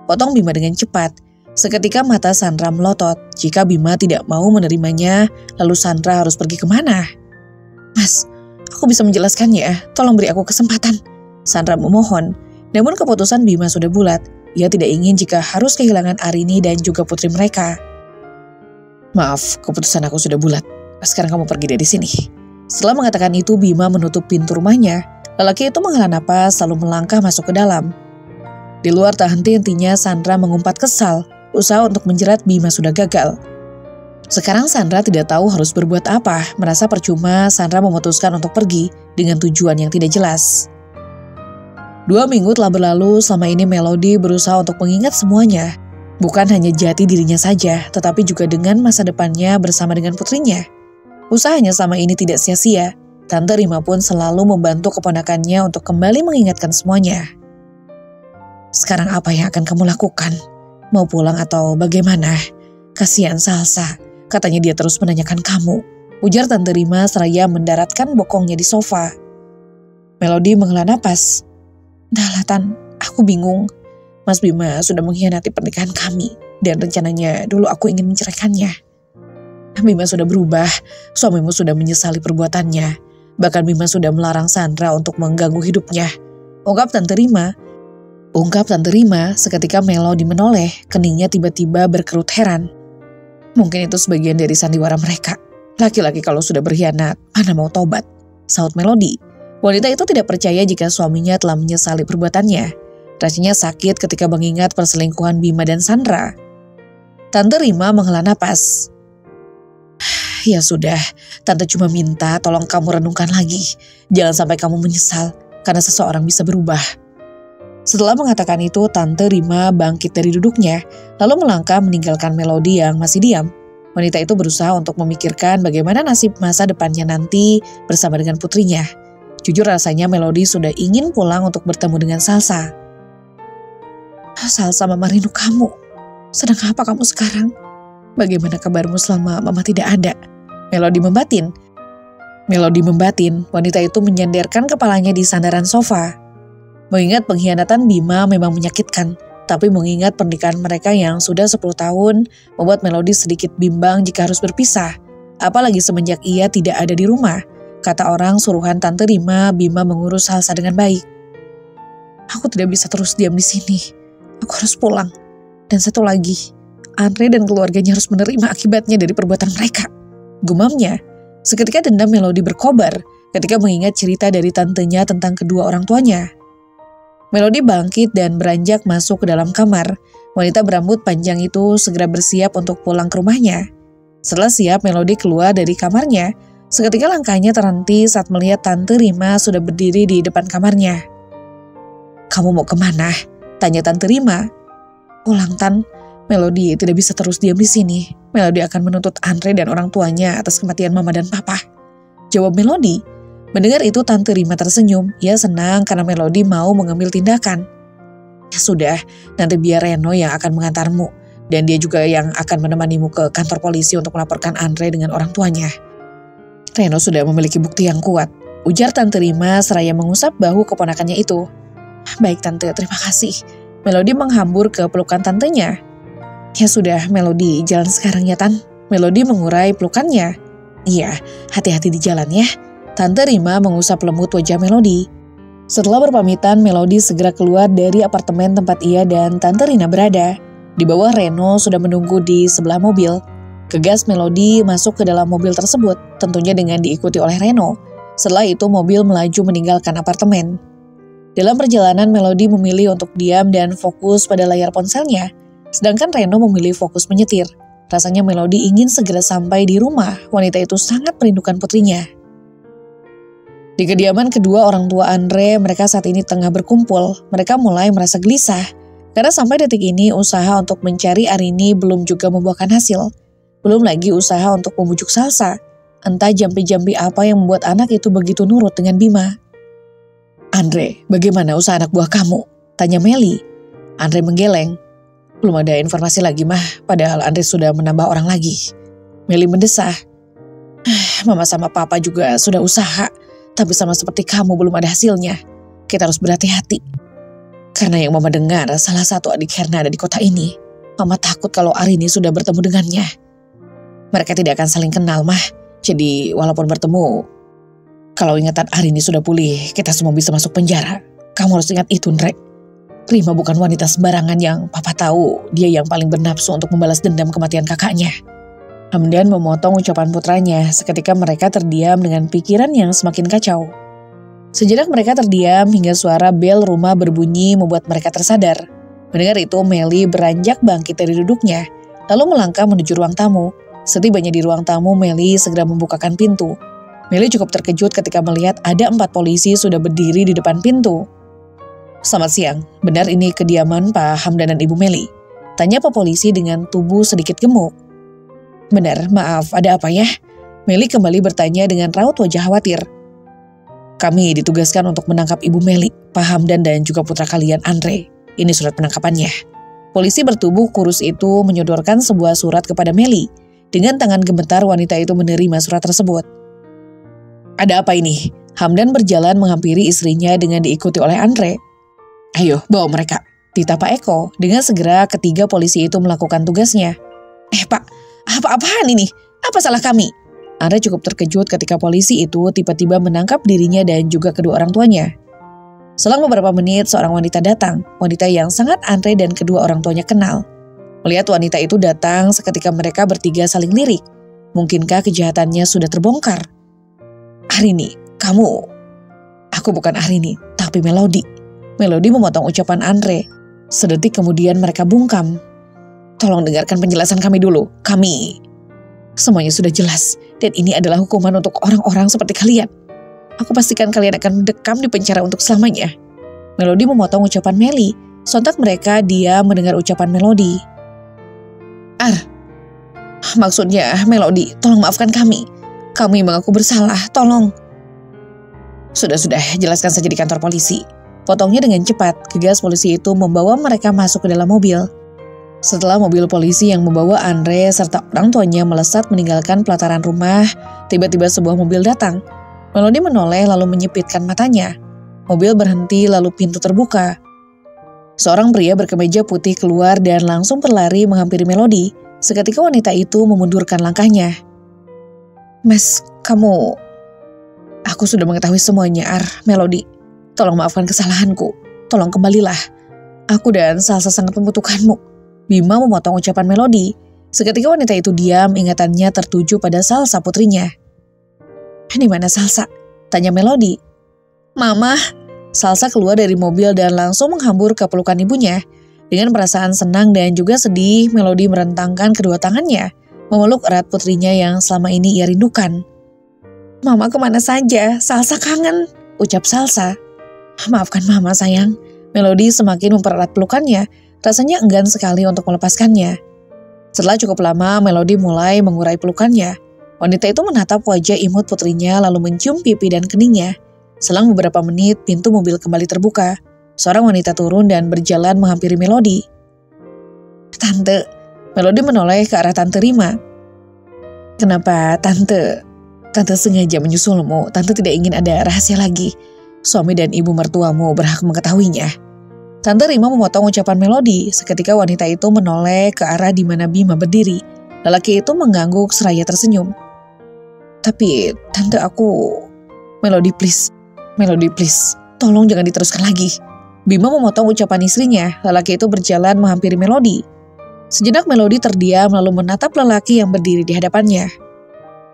Potong Bima dengan cepat. Seketika mata Sandra melotot. Jika Bima tidak mau menerimanya, lalu Sandra harus pergi kemana? Mas, aku bisa menjelaskannya, tolong beri aku kesempatan. Sandra memohon, namun keputusan Bima sudah bulat. Ia tidak ingin jika harus kehilangan Arini dan juga putri mereka. Maaf, keputusan aku sudah bulat. Sekarang kamu pergi dari sini. Setelah mengatakan itu, Bima menutup pintu rumahnya. Lelaki itu menghela napas lalu melangkah masuk ke dalam. Di luar tak henti-hentinya Sandra mengumpat kesal. Usaha untuk menjerat Bima sudah gagal. Sekarang Sandra tidak tahu harus berbuat apa. Merasa percuma, Sandra memutuskan untuk pergi dengan tujuan yang tidak jelas. 2 minggu telah berlalu, selama ini Melody berusaha untuk mengingat semuanya. Bukan hanya jati dirinya saja, tetapi juga dengan masa depannya bersama dengan putrinya. Usahanya selama ini tidak sia-sia. Tante Rima pun selalu membantu keponakannya untuk kembali mengingatkan semuanya. Sekarang apa yang akan kamu lakukan? Mau pulang atau bagaimana? Kasihan Salsa. Katanya dia terus menanyakan kamu. Ujar Tante Rima seraya mendaratkan bokongnya di sofa. Melody menghela napas. Dahlah Tan, aku bingung. Mas Bima sudah mengkhianati pernikahan kami. Dan rencananya dulu aku ingin menceraikannya. Bima sudah berubah. Suamimu sudah menyesali perbuatannya. Bahkan Bima sudah melarang Sandra untuk mengganggu hidupnya. Ungkap Tante Rima seketika Melody menoleh. Keningnya tiba-tiba berkerut heran. Mungkin itu sebagian dari sandiwara mereka. Laki-laki kalau sudah berkhianat, mana mau tobat? Saut Melody. Wanita itu tidak percaya jika suaminya telah menyesali perbuatannya. Rasanya sakit ketika mengingat perselingkuhan Bima dan Sandra. Tante Rima menghela napas. Ya sudah, Tante cuma minta tolong kamu renungkan lagi. Jangan sampai kamu menyesal, karena seseorang bisa berubah. Setelah mengatakan itu, Tante Rima bangkit dari duduknya, lalu melangkah meninggalkan Melody yang masih diam. Wanita itu berusaha untuk memikirkan bagaimana nasib masa depannya nanti bersama dengan putrinya. Jujur rasanya Melody sudah ingin pulang untuk bertemu dengan Salsa. Salsa, Mama rindu kamu. Sedang apa kamu sekarang? Bagaimana kabarmu selama Mama tidak ada? Melody membatin, wanita itu menyandarkan kepalanya di sandaran sofa. Mengingat pengkhianatan Bima memang menyakitkan, tapi mengingat pernikahan mereka yang sudah 10 tahun membuat Melody sedikit bimbang jika harus berpisah. Apalagi semenjak ia tidak ada di rumah. Kata orang suruhan Tante Rima, Bima mengurus Salsa dengan baik. Aku tidak bisa terus diam di sini. Aku harus pulang. Dan satu lagi, Andre dan keluarganya harus menerima akibatnya dari perbuatan mereka. Gumamnya. Seketika dendam Melody berkobar ketika mengingat cerita dari tantenya tentang kedua orang tuanya. Melody bangkit dan beranjak masuk ke dalam kamar. Wanita berambut panjang itu segera bersiap untuk pulang ke rumahnya. Setelah siap, Melody keluar dari kamarnya. Seketika langkahnya terhenti saat melihat Tante Rima sudah berdiri di depan kamarnya. Kamu mau kemana? Tanya Tante Rima. Pulang, Tan. Melody tidak bisa terus diam di sini. Melody akan menuntut Andre dan orang tuanya atas kematian Mama dan Papa. Jawab Melody. Mendengar itu Tante Rima tersenyum. Ia senang karena Melody mau mengambil tindakan. Ya sudah, nanti biar Reno yang akan mengantarmu. Dan dia juga yang akan menemanimu ke kantor polisi untuk melaporkan Andre dengan orang tuanya. Reno sudah memiliki bukti yang kuat. ujar Tante Rima seraya mengusap bahu keponakannya itu. Baik Tante, terima kasih. Melody menghambur ke pelukan tantenya. Ya sudah, Melody, jalan sekarang ya Tan. Melody mengurai pelukannya. Iya, hati-hati di jalan ya. Tante Rima mengusap lemut wajah Melody. Setelah berpamitan, Melody segera keluar dari apartemen tempat ia dan Tante Rina berada. Di bawah Reno sudah menunggu di sebelah mobil. Gegas Melody masuk ke dalam mobil tersebut, tentunya dengan diikuti oleh Reno. Setelah itu mobil melaju meninggalkan apartemen. Dalam perjalanan Melody memilih untuk diam dan fokus pada layar ponselnya, sedangkan Reno memilih fokus menyetir. Rasanya Melody ingin segera sampai di rumah, wanita itu sangat merindukan putrinya. Di kediaman kedua orang tua Andre, mereka saat ini tengah berkumpul. Mereka mulai merasa gelisah, karena sampai detik ini usaha untuk mencari Arini belum juga membuahkan hasil. Belum lagi usaha untuk membujuk Salsa. Entah jampi-jampi apa yang membuat anak itu begitu nurut dengan Bima. Andre, bagaimana usaha anak buah kamu? Tanya Meli. Andre menggeleng. Belum ada informasi lagi mah, padahal Andre sudah menambah orang lagi. Meli mendesah. Mama sama papa juga sudah usaha, tapi sama seperti kamu belum ada hasilnya. Kita harus berhati-hati. Karena yang mama dengar, salah satu adik Herna ada di kota ini. Mama takut kalau Arini sudah bertemu dengannya. Mereka tidak akan saling kenal mah, jadi walaupun bertemu, kalau ingatan Arini sudah pulih, kita semua bisa masuk penjara. Kamu harus ingat itu, Ndrek. Rima bukan wanita sembarangan yang papa tahu dia yang paling bernafsu untuk membalas dendam kematian kakaknya. Hamdan memotong ucapan putranya seketika mereka terdiam dengan pikiran yang semakin kacau. Sejenak mereka terdiam hingga suara bel rumah berbunyi membuat mereka tersadar. Mendengar itu, Meli beranjak bangkit dari duduknya, lalu melangkah menuju ruang tamu. Setibanya di ruang tamu, Meli segera membukakan pintu. Meli cukup terkejut ketika melihat ada 4 polisi sudah berdiri di depan pintu. Selamat siang, benar ini kediaman Pak Hamdan dan Ibu Meli? Tanya Pak polisi dengan tubuh sedikit gemuk. Benar, maaf, ada apa ya? Meli kembali bertanya dengan raut wajah khawatir. Kami ditugaskan untuk menangkap Ibu Meli, Pak Hamdan dan juga putra kalian Andre. Ini surat penangkapannya. Polisi bertubuh kurus itu menyodorkan sebuah surat kepada Meli. Dengan tangan gemetar wanita itu menerima surat tersebut. Ada apa ini? Hamdan berjalan menghampiri istrinya dengan diikuti oleh Andre. Ayo, bawa mereka. Tita Pak Eko. Dengan segera ketiga polisi itu melakukan tugasnya. Pak, apa-apaan ini? Apa salah kami? Andre cukup terkejut ketika polisi itu tiba-tiba menangkap dirinya dan juga kedua orang tuanya. Selang beberapa menit, seorang wanita datang. Wanita yang sangat Andre dan kedua orang tuanya kenal. Melihat wanita itu datang, seketika mereka bertiga saling lirik. Mungkinkah kejahatannya sudah terbongkar? Arini, kamu... Aku bukan Arini, tapi Melody. Melody memotong ucapan Andre. Sedetik kemudian mereka bungkam. Tolong dengarkan penjelasan kami dulu. Kami... Semuanya sudah jelas, dan ini adalah hukuman untuk orang-orang seperti kalian. Aku pastikan kalian akan mendekam di penjara untuk selamanya. Melody memotong ucapan Meli. Sontak mereka diam mendengar ucapan Melody. Maksudnya Melody, tolong maafkan kami. Kami mengaku bersalah, tolong. Sudah, jelaskan saja di kantor polisi. Potongnya dengan cepat, gegas polisi itu membawa mereka masuk ke dalam mobil. Setelah mobil polisi yang membawa Andre serta orang tuanya melesat meninggalkan pelataran rumah, tiba-tiba sebuah mobil datang. Melody menoleh lalu menyipitkan matanya. Mobil berhenti lalu pintu terbuka. Seorang pria berkemeja putih keluar dan langsung berlari menghampiri Melody. Seketika wanita itu memundurkan langkahnya. Mas, kamu... Aku sudah mengetahui semuanya, Melody. Tolong maafkan kesalahanku. Tolong kembalilah. Aku dan Salsa sangat membutuhkanmu. Bima memotong ucapan Melody. Seketika wanita itu diam, ingatannya tertuju pada Salsa putrinya. Di mana Salsa? Tanya Melody. Mama. Salsa keluar dari mobil dan langsung menghambur ke pelukan ibunya. Dengan perasaan senang dan juga sedih, Melody merentangkan kedua tangannya, memeluk erat putrinya yang selama ini ia rindukan. Mama kemana saja? Salsa kangen, ucap Salsa. Maafkan Mama sayang. Melody semakin mempererat pelukannya, rasanya enggan sekali untuk melepaskannya. Setelah cukup lama, Melody mulai mengurai pelukannya. Wanita itu menatap wajah imut putrinya lalu mencium pipi dan keningnya. Selang beberapa menit, pintu mobil kembali terbuka. Seorang wanita turun dan berjalan menghampiri Melody. Tante, Melody menoleh ke arah Tante Rima. Kenapa Tante? Tante sengaja menyusulmu, tante tidak ingin ada rahasia lagi. Suami dan ibu mertuamu berhak mengetahuinya. Tante Rima memotong ucapan Melody, seketika wanita itu menoleh ke arah di mana Bima berdiri. Lelaki itu mengangguk seraya tersenyum. Tapi, tante aku... Melody please, tolong jangan diteruskan lagi. Bima memotong ucapan istrinya, lelaki itu berjalan menghampiri Melody. Sejenak Melody terdiam lalu menatap lelaki yang berdiri di hadapannya.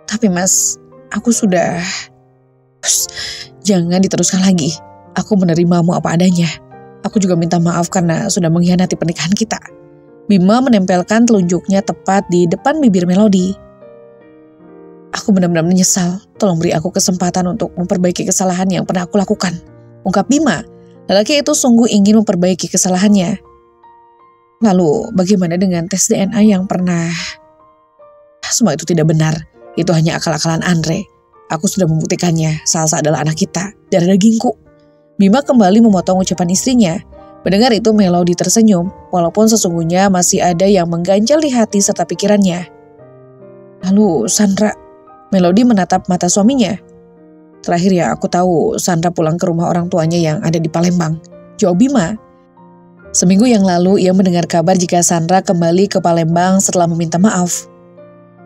Tapi mas, aku sudah... Jangan diteruskan lagi, aku menerimamu apa adanya. Aku juga minta maaf karena sudah mengkhianati pernikahan kita. Bima menempelkan telunjuknya tepat di depan bibir Melody. Aku benar-benar menyesal, tolong beri aku kesempatan untuk memperbaiki kesalahan yang pernah aku lakukan. Ungkap Bima, lelaki itu sungguh ingin memperbaiki kesalahannya. Lalu bagaimana dengan tes DNA yang pernah... Semua itu tidak benar, itu hanya akal-akalan Andre. Aku sudah membuktikannya, Salsa adalah anak kita, darah dagingku. Bima kembali memotong ucapan istrinya. Mendengar itu Melody tersenyum, walaupun sesungguhnya masih ada yang mengganjal di hati serta pikirannya. Lalu Sandra, Melody menatap mata suaminya. Terakhir ya aku tahu Sandra pulang ke rumah orang tuanya yang ada di Palembang. Jawab Bima. Seminggu yang lalu ia mendengar kabar jika Sandra kembali ke Palembang setelah meminta maaf.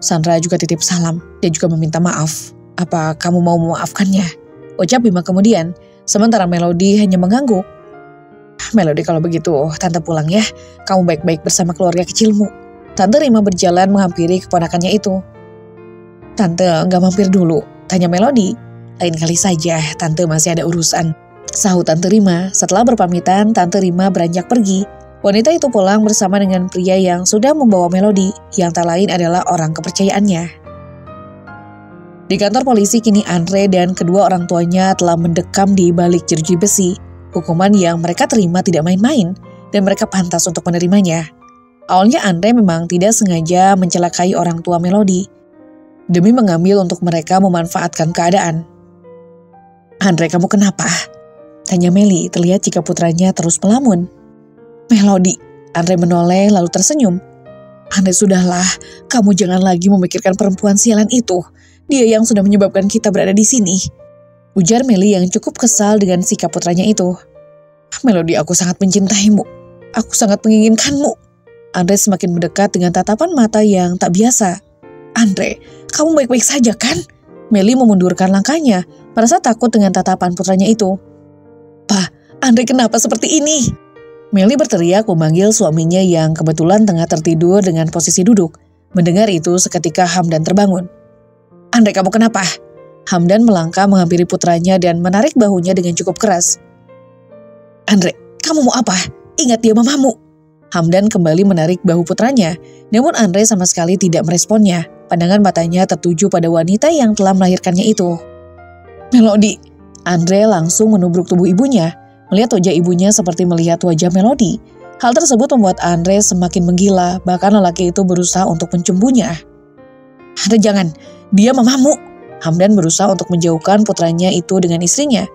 Sandra juga titip salam, dia juga meminta maaf. Apa kamu mau memaafkannya? Ucap Bima kemudian. Sementara Melody hanya mengangguk. Melody kalau begitu, tante pulang ya. Kamu baik-baik bersama keluarga kecilmu. Tante Rima berjalan menghampiri keponakannya itu. Tante nggak mampir dulu, tanya Melody. Lain kali saja, tante masih ada urusan. Sahut Tante Rima. Setelah berpamitan, Tante Rima beranjak pergi. Wanita itu pulang bersama dengan pria yang sudah membawa Melody, yang tak lain adalah orang kepercayaannya. Di kantor polisi kini Andre dan kedua orang tuanya telah mendekam di balik jeruji besi. Hukuman yang mereka terima tidak main-main dan mereka pantas untuk menerimanya. Awalnya Andre memang tidak sengaja mencelakai orang tua Melody demi mengambil untuk mereka memanfaatkan keadaan. Andre, kamu kenapa? Tanya Meli, terlihat jika putranya terus melamun. Melody, Andre menoleh lalu tersenyum. Andre, sudahlah, kamu jangan lagi memikirkan perempuan sialan itu. Dia yang sudah menyebabkan kita berada di sini. Ujar Meli yang cukup kesal dengan sikap putranya itu. Melody, aku sangat mencintaimu. Aku sangat menginginkanmu. Andre semakin mendekat dengan tatapan mata yang tak biasa. Andre, kamu baik-baik saja kan? Meli memundurkan langkahnya, merasa takut dengan tatapan putranya itu. Pa, Andre kenapa seperti ini? Meli berteriak memanggil suaminya yang kebetulan tengah tertidur dengan posisi duduk. Mendengar itu seketika Hamdan terbangun. Andre, kamu kenapa? Hamdan melangkah menghampiri putranya dan menarik bahunya dengan cukup keras. Andre, kamu mau apa? Ingat dia mamamu. Hamdan kembali menarik bahu putranya, namun Andre sama sekali tidak meresponnya. Pandangan matanya tertuju pada wanita yang telah melahirkannya itu. Melody. Andre langsung menubruk tubuh ibunya. Melihat wajah ibunya seperti melihat wajah Melody. Hal tersebut membuat Andre semakin menggila, bahkan lelaki itu berusaha untuk mencembunya. Andre, jangan. Dia mamamu. Hamdan berusaha untuk menjauhkan putranya itu dengan istrinya.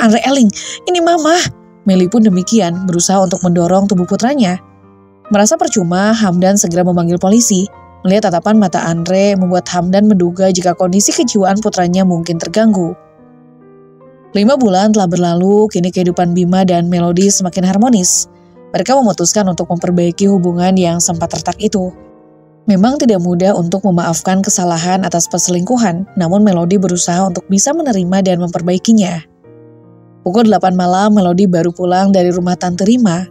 Andre, Eling, ini mama. Meli pun demikian, berusaha untuk mendorong tubuh putranya. Merasa percuma, Hamdan segera memanggil polisi. Melihat tatapan mata Andre membuat Hamdan menduga jika kondisi kejiwaan putranya mungkin terganggu. 5 bulan telah berlalu, kini kehidupan Bima dan Melody semakin harmonis. Mereka memutuskan untuk memperbaiki hubungan yang sempat retak itu. Memang tidak mudah untuk memaafkan kesalahan atas perselingkuhan, namun Melody berusaha untuk bisa menerima dan memperbaikinya. Pukul 8 malam, Melody baru pulang dari rumah Tante Rima.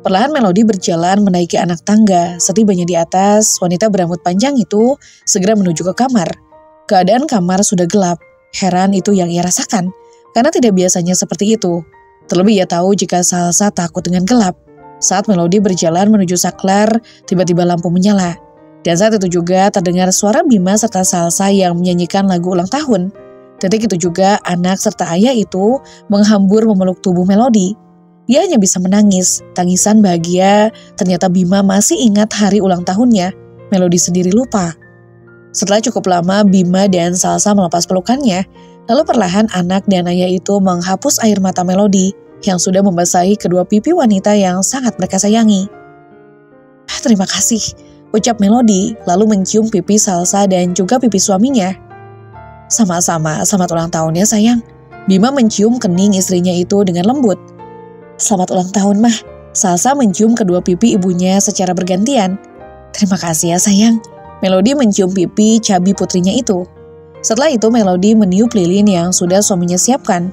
Perlahan Melody berjalan menaiki anak tangga. Setibanya di atas, wanita berambut panjang itu segera menuju ke kamar. Keadaan kamar sudah gelap. Heran itu yang ia rasakan, karena tidak biasanya seperti itu. Terlebih ia tahu jika Salsa takut dengan gelap. Saat Melody berjalan menuju saklar, tiba-tiba lampu menyala. Dan saat itu juga terdengar suara Bima serta Salsa yang menyanyikan lagu ulang tahun. Detik itu juga anak serta ayah itu menghambur memeluk tubuh Melody. Ia hanya bisa menangis, tangisan bahagia. Ternyata Bima masih ingat hari ulang tahunnya. Melody sendiri lupa. Setelah cukup lama Bima dan Salsa melepas pelukannya, lalu perlahan anak dan ayah itu menghapus air mata Melody yang sudah membasahi kedua pipi wanita yang sangat mereka sayangi. Terima kasih, ucap Melody lalu mencium pipi Salsa dan juga pipi suaminya. Sama-sama, selamat ulang tahun ya sayang. Bima mencium kening istrinya itu dengan lembut. Selamat ulang tahun mah. Salsa mencium kedua pipi ibunya secara bergantian. Terima kasih ya sayang. Melody mencium pipi cabi putrinya itu. Setelah itu Melody meniup lilin yang sudah suaminya siapkan.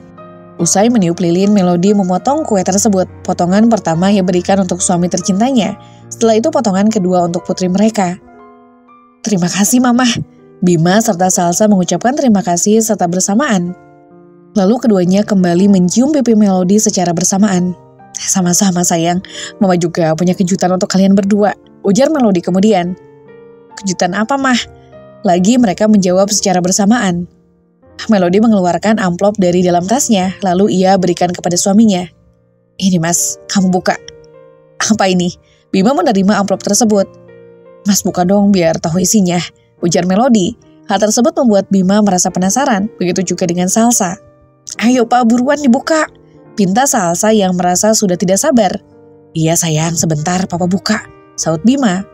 Usai meniup lilin, Melody memotong kue tersebut. Potongan pertama ia berikan untuk suami tercintanya. Setelah itu potongan kedua untuk putri mereka. Terima kasih Mama. Bima serta Salsa mengucapkan terima kasih serta bersamaan. Lalu keduanya kembali mencium pipi Melody secara bersamaan. Sama-sama sayang, Mama juga punya kejutan untuk kalian berdua, ujar Melody kemudian. Kejutan apa mah? Lagi mereka menjawab secara bersamaan. Melody mengeluarkan amplop dari dalam tasnya, lalu ia berikan kepada suaminya. Ini mas, kamu buka. Apa ini? Bima menerima amplop tersebut. Mas buka dong biar tahu isinya, ujar Melody. Hal tersebut membuat Bima merasa penasaran, begitu juga dengan Salsa. Ayo pak, buruan dibuka, pinta Salsa yang merasa sudah tidak sabar. Iya sayang, sebentar papa buka, saut Bima.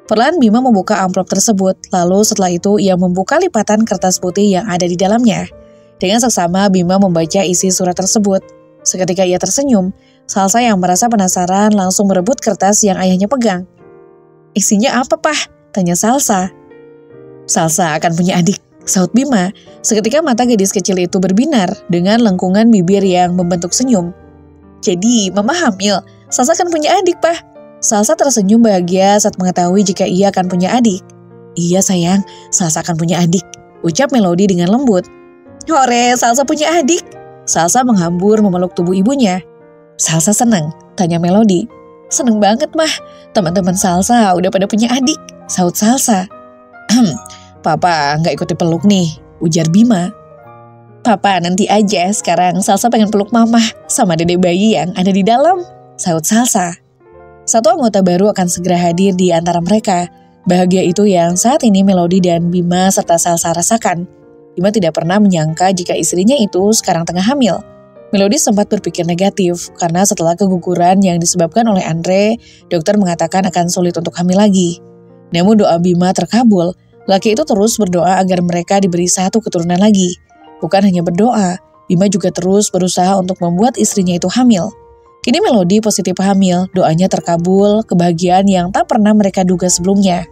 Perlahan Bima membuka amplop tersebut, lalu setelah itu ia membuka lipatan kertas putih yang ada di dalamnya. Dengan seksama Bima membaca isi surat tersebut. Seketika ia tersenyum, Salsa yang merasa penasaran langsung merebut kertas yang ayahnya pegang. Isinya apa pah? Tanya Salsa. Salsa akan punya adik, saut Bima. Seketika mata gadis kecil itu berbinar dengan lengkungan bibir yang membentuk senyum. Jadi Mama hamil, Salsa akan punya adik pah. Salsa tersenyum bahagia saat mengetahui jika ia akan punya adik. Iya sayang, Salsa akan punya adik, ucap Melody dengan lembut. Hore, Salsa punya adik. Salsa menghambur memeluk tubuh ibunya. Salsa senang, tanya Melody. Seneng banget mah, teman-teman Salsa udah pada punya adik, saut Salsa. Papa nggak ikut dipeluk nih, ujar Bima. Papa nanti aja, sekarang Salsa pengen peluk mama sama dedek bayi yang ada di dalam, saut Salsa. Satu anggota baru akan segera hadir di antara mereka. Bahagia itu yang saat ini Melody dan Bima serta Salsa rasakan. Bima tidak pernah menyangka jika istrinya itu sekarang tengah hamil. Melody sempat berpikir negatif karena setelah keguguran yang disebabkan oleh Andre, dokter mengatakan akan sulit untuk hamil lagi. Namun doa Bima terkabul. Laki itu terus berdoa agar mereka diberi satu keturunan lagi. Bukan hanya berdoa, Bima juga terus berusaha untuk membuat istrinya itu hamil. Kini Melody positif hamil, doanya terkabul, kebahagiaan yang tak pernah mereka duga sebelumnya.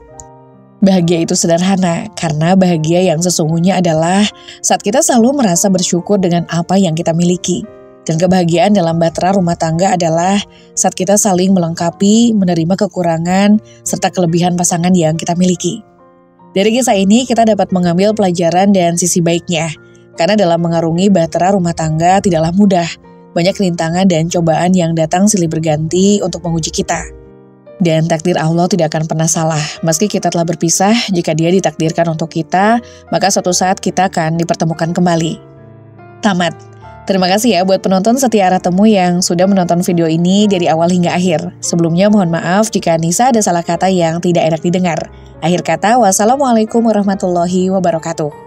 Bahagia itu sederhana, karena bahagia yang sesungguhnya adalah saat kita selalu merasa bersyukur dengan apa yang kita miliki. Dan kebahagiaan dalam bahtera rumah tangga adalah saat kita saling melengkapi, menerima kekurangan, serta kelebihan pasangan yang kita miliki. Dari kisah ini kita dapat mengambil pelajaran dan sisi baiknya, karena dalam mengarungi bahtera rumah tangga tidaklah mudah. Banyak rintangan dan cobaan yang datang silih berganti untuk menguji kita. Dan takdir Allah tidak akan pernah salah. Meski kita telah berpisah, jika dia ditakdirkan untuk kita, maka suatu saat kita akan dipertemukan kembali. Tamat. Terima kasih ya buat penonton setia Arah Temu yang sudah menonton video ini dari awal hingga akhir. Sebelumnya mohon maaf jika Nisa ada salah kata yang tidak enak didengar. Akhir kata, wassalamualaikum warahmatullahi wabarakatuh.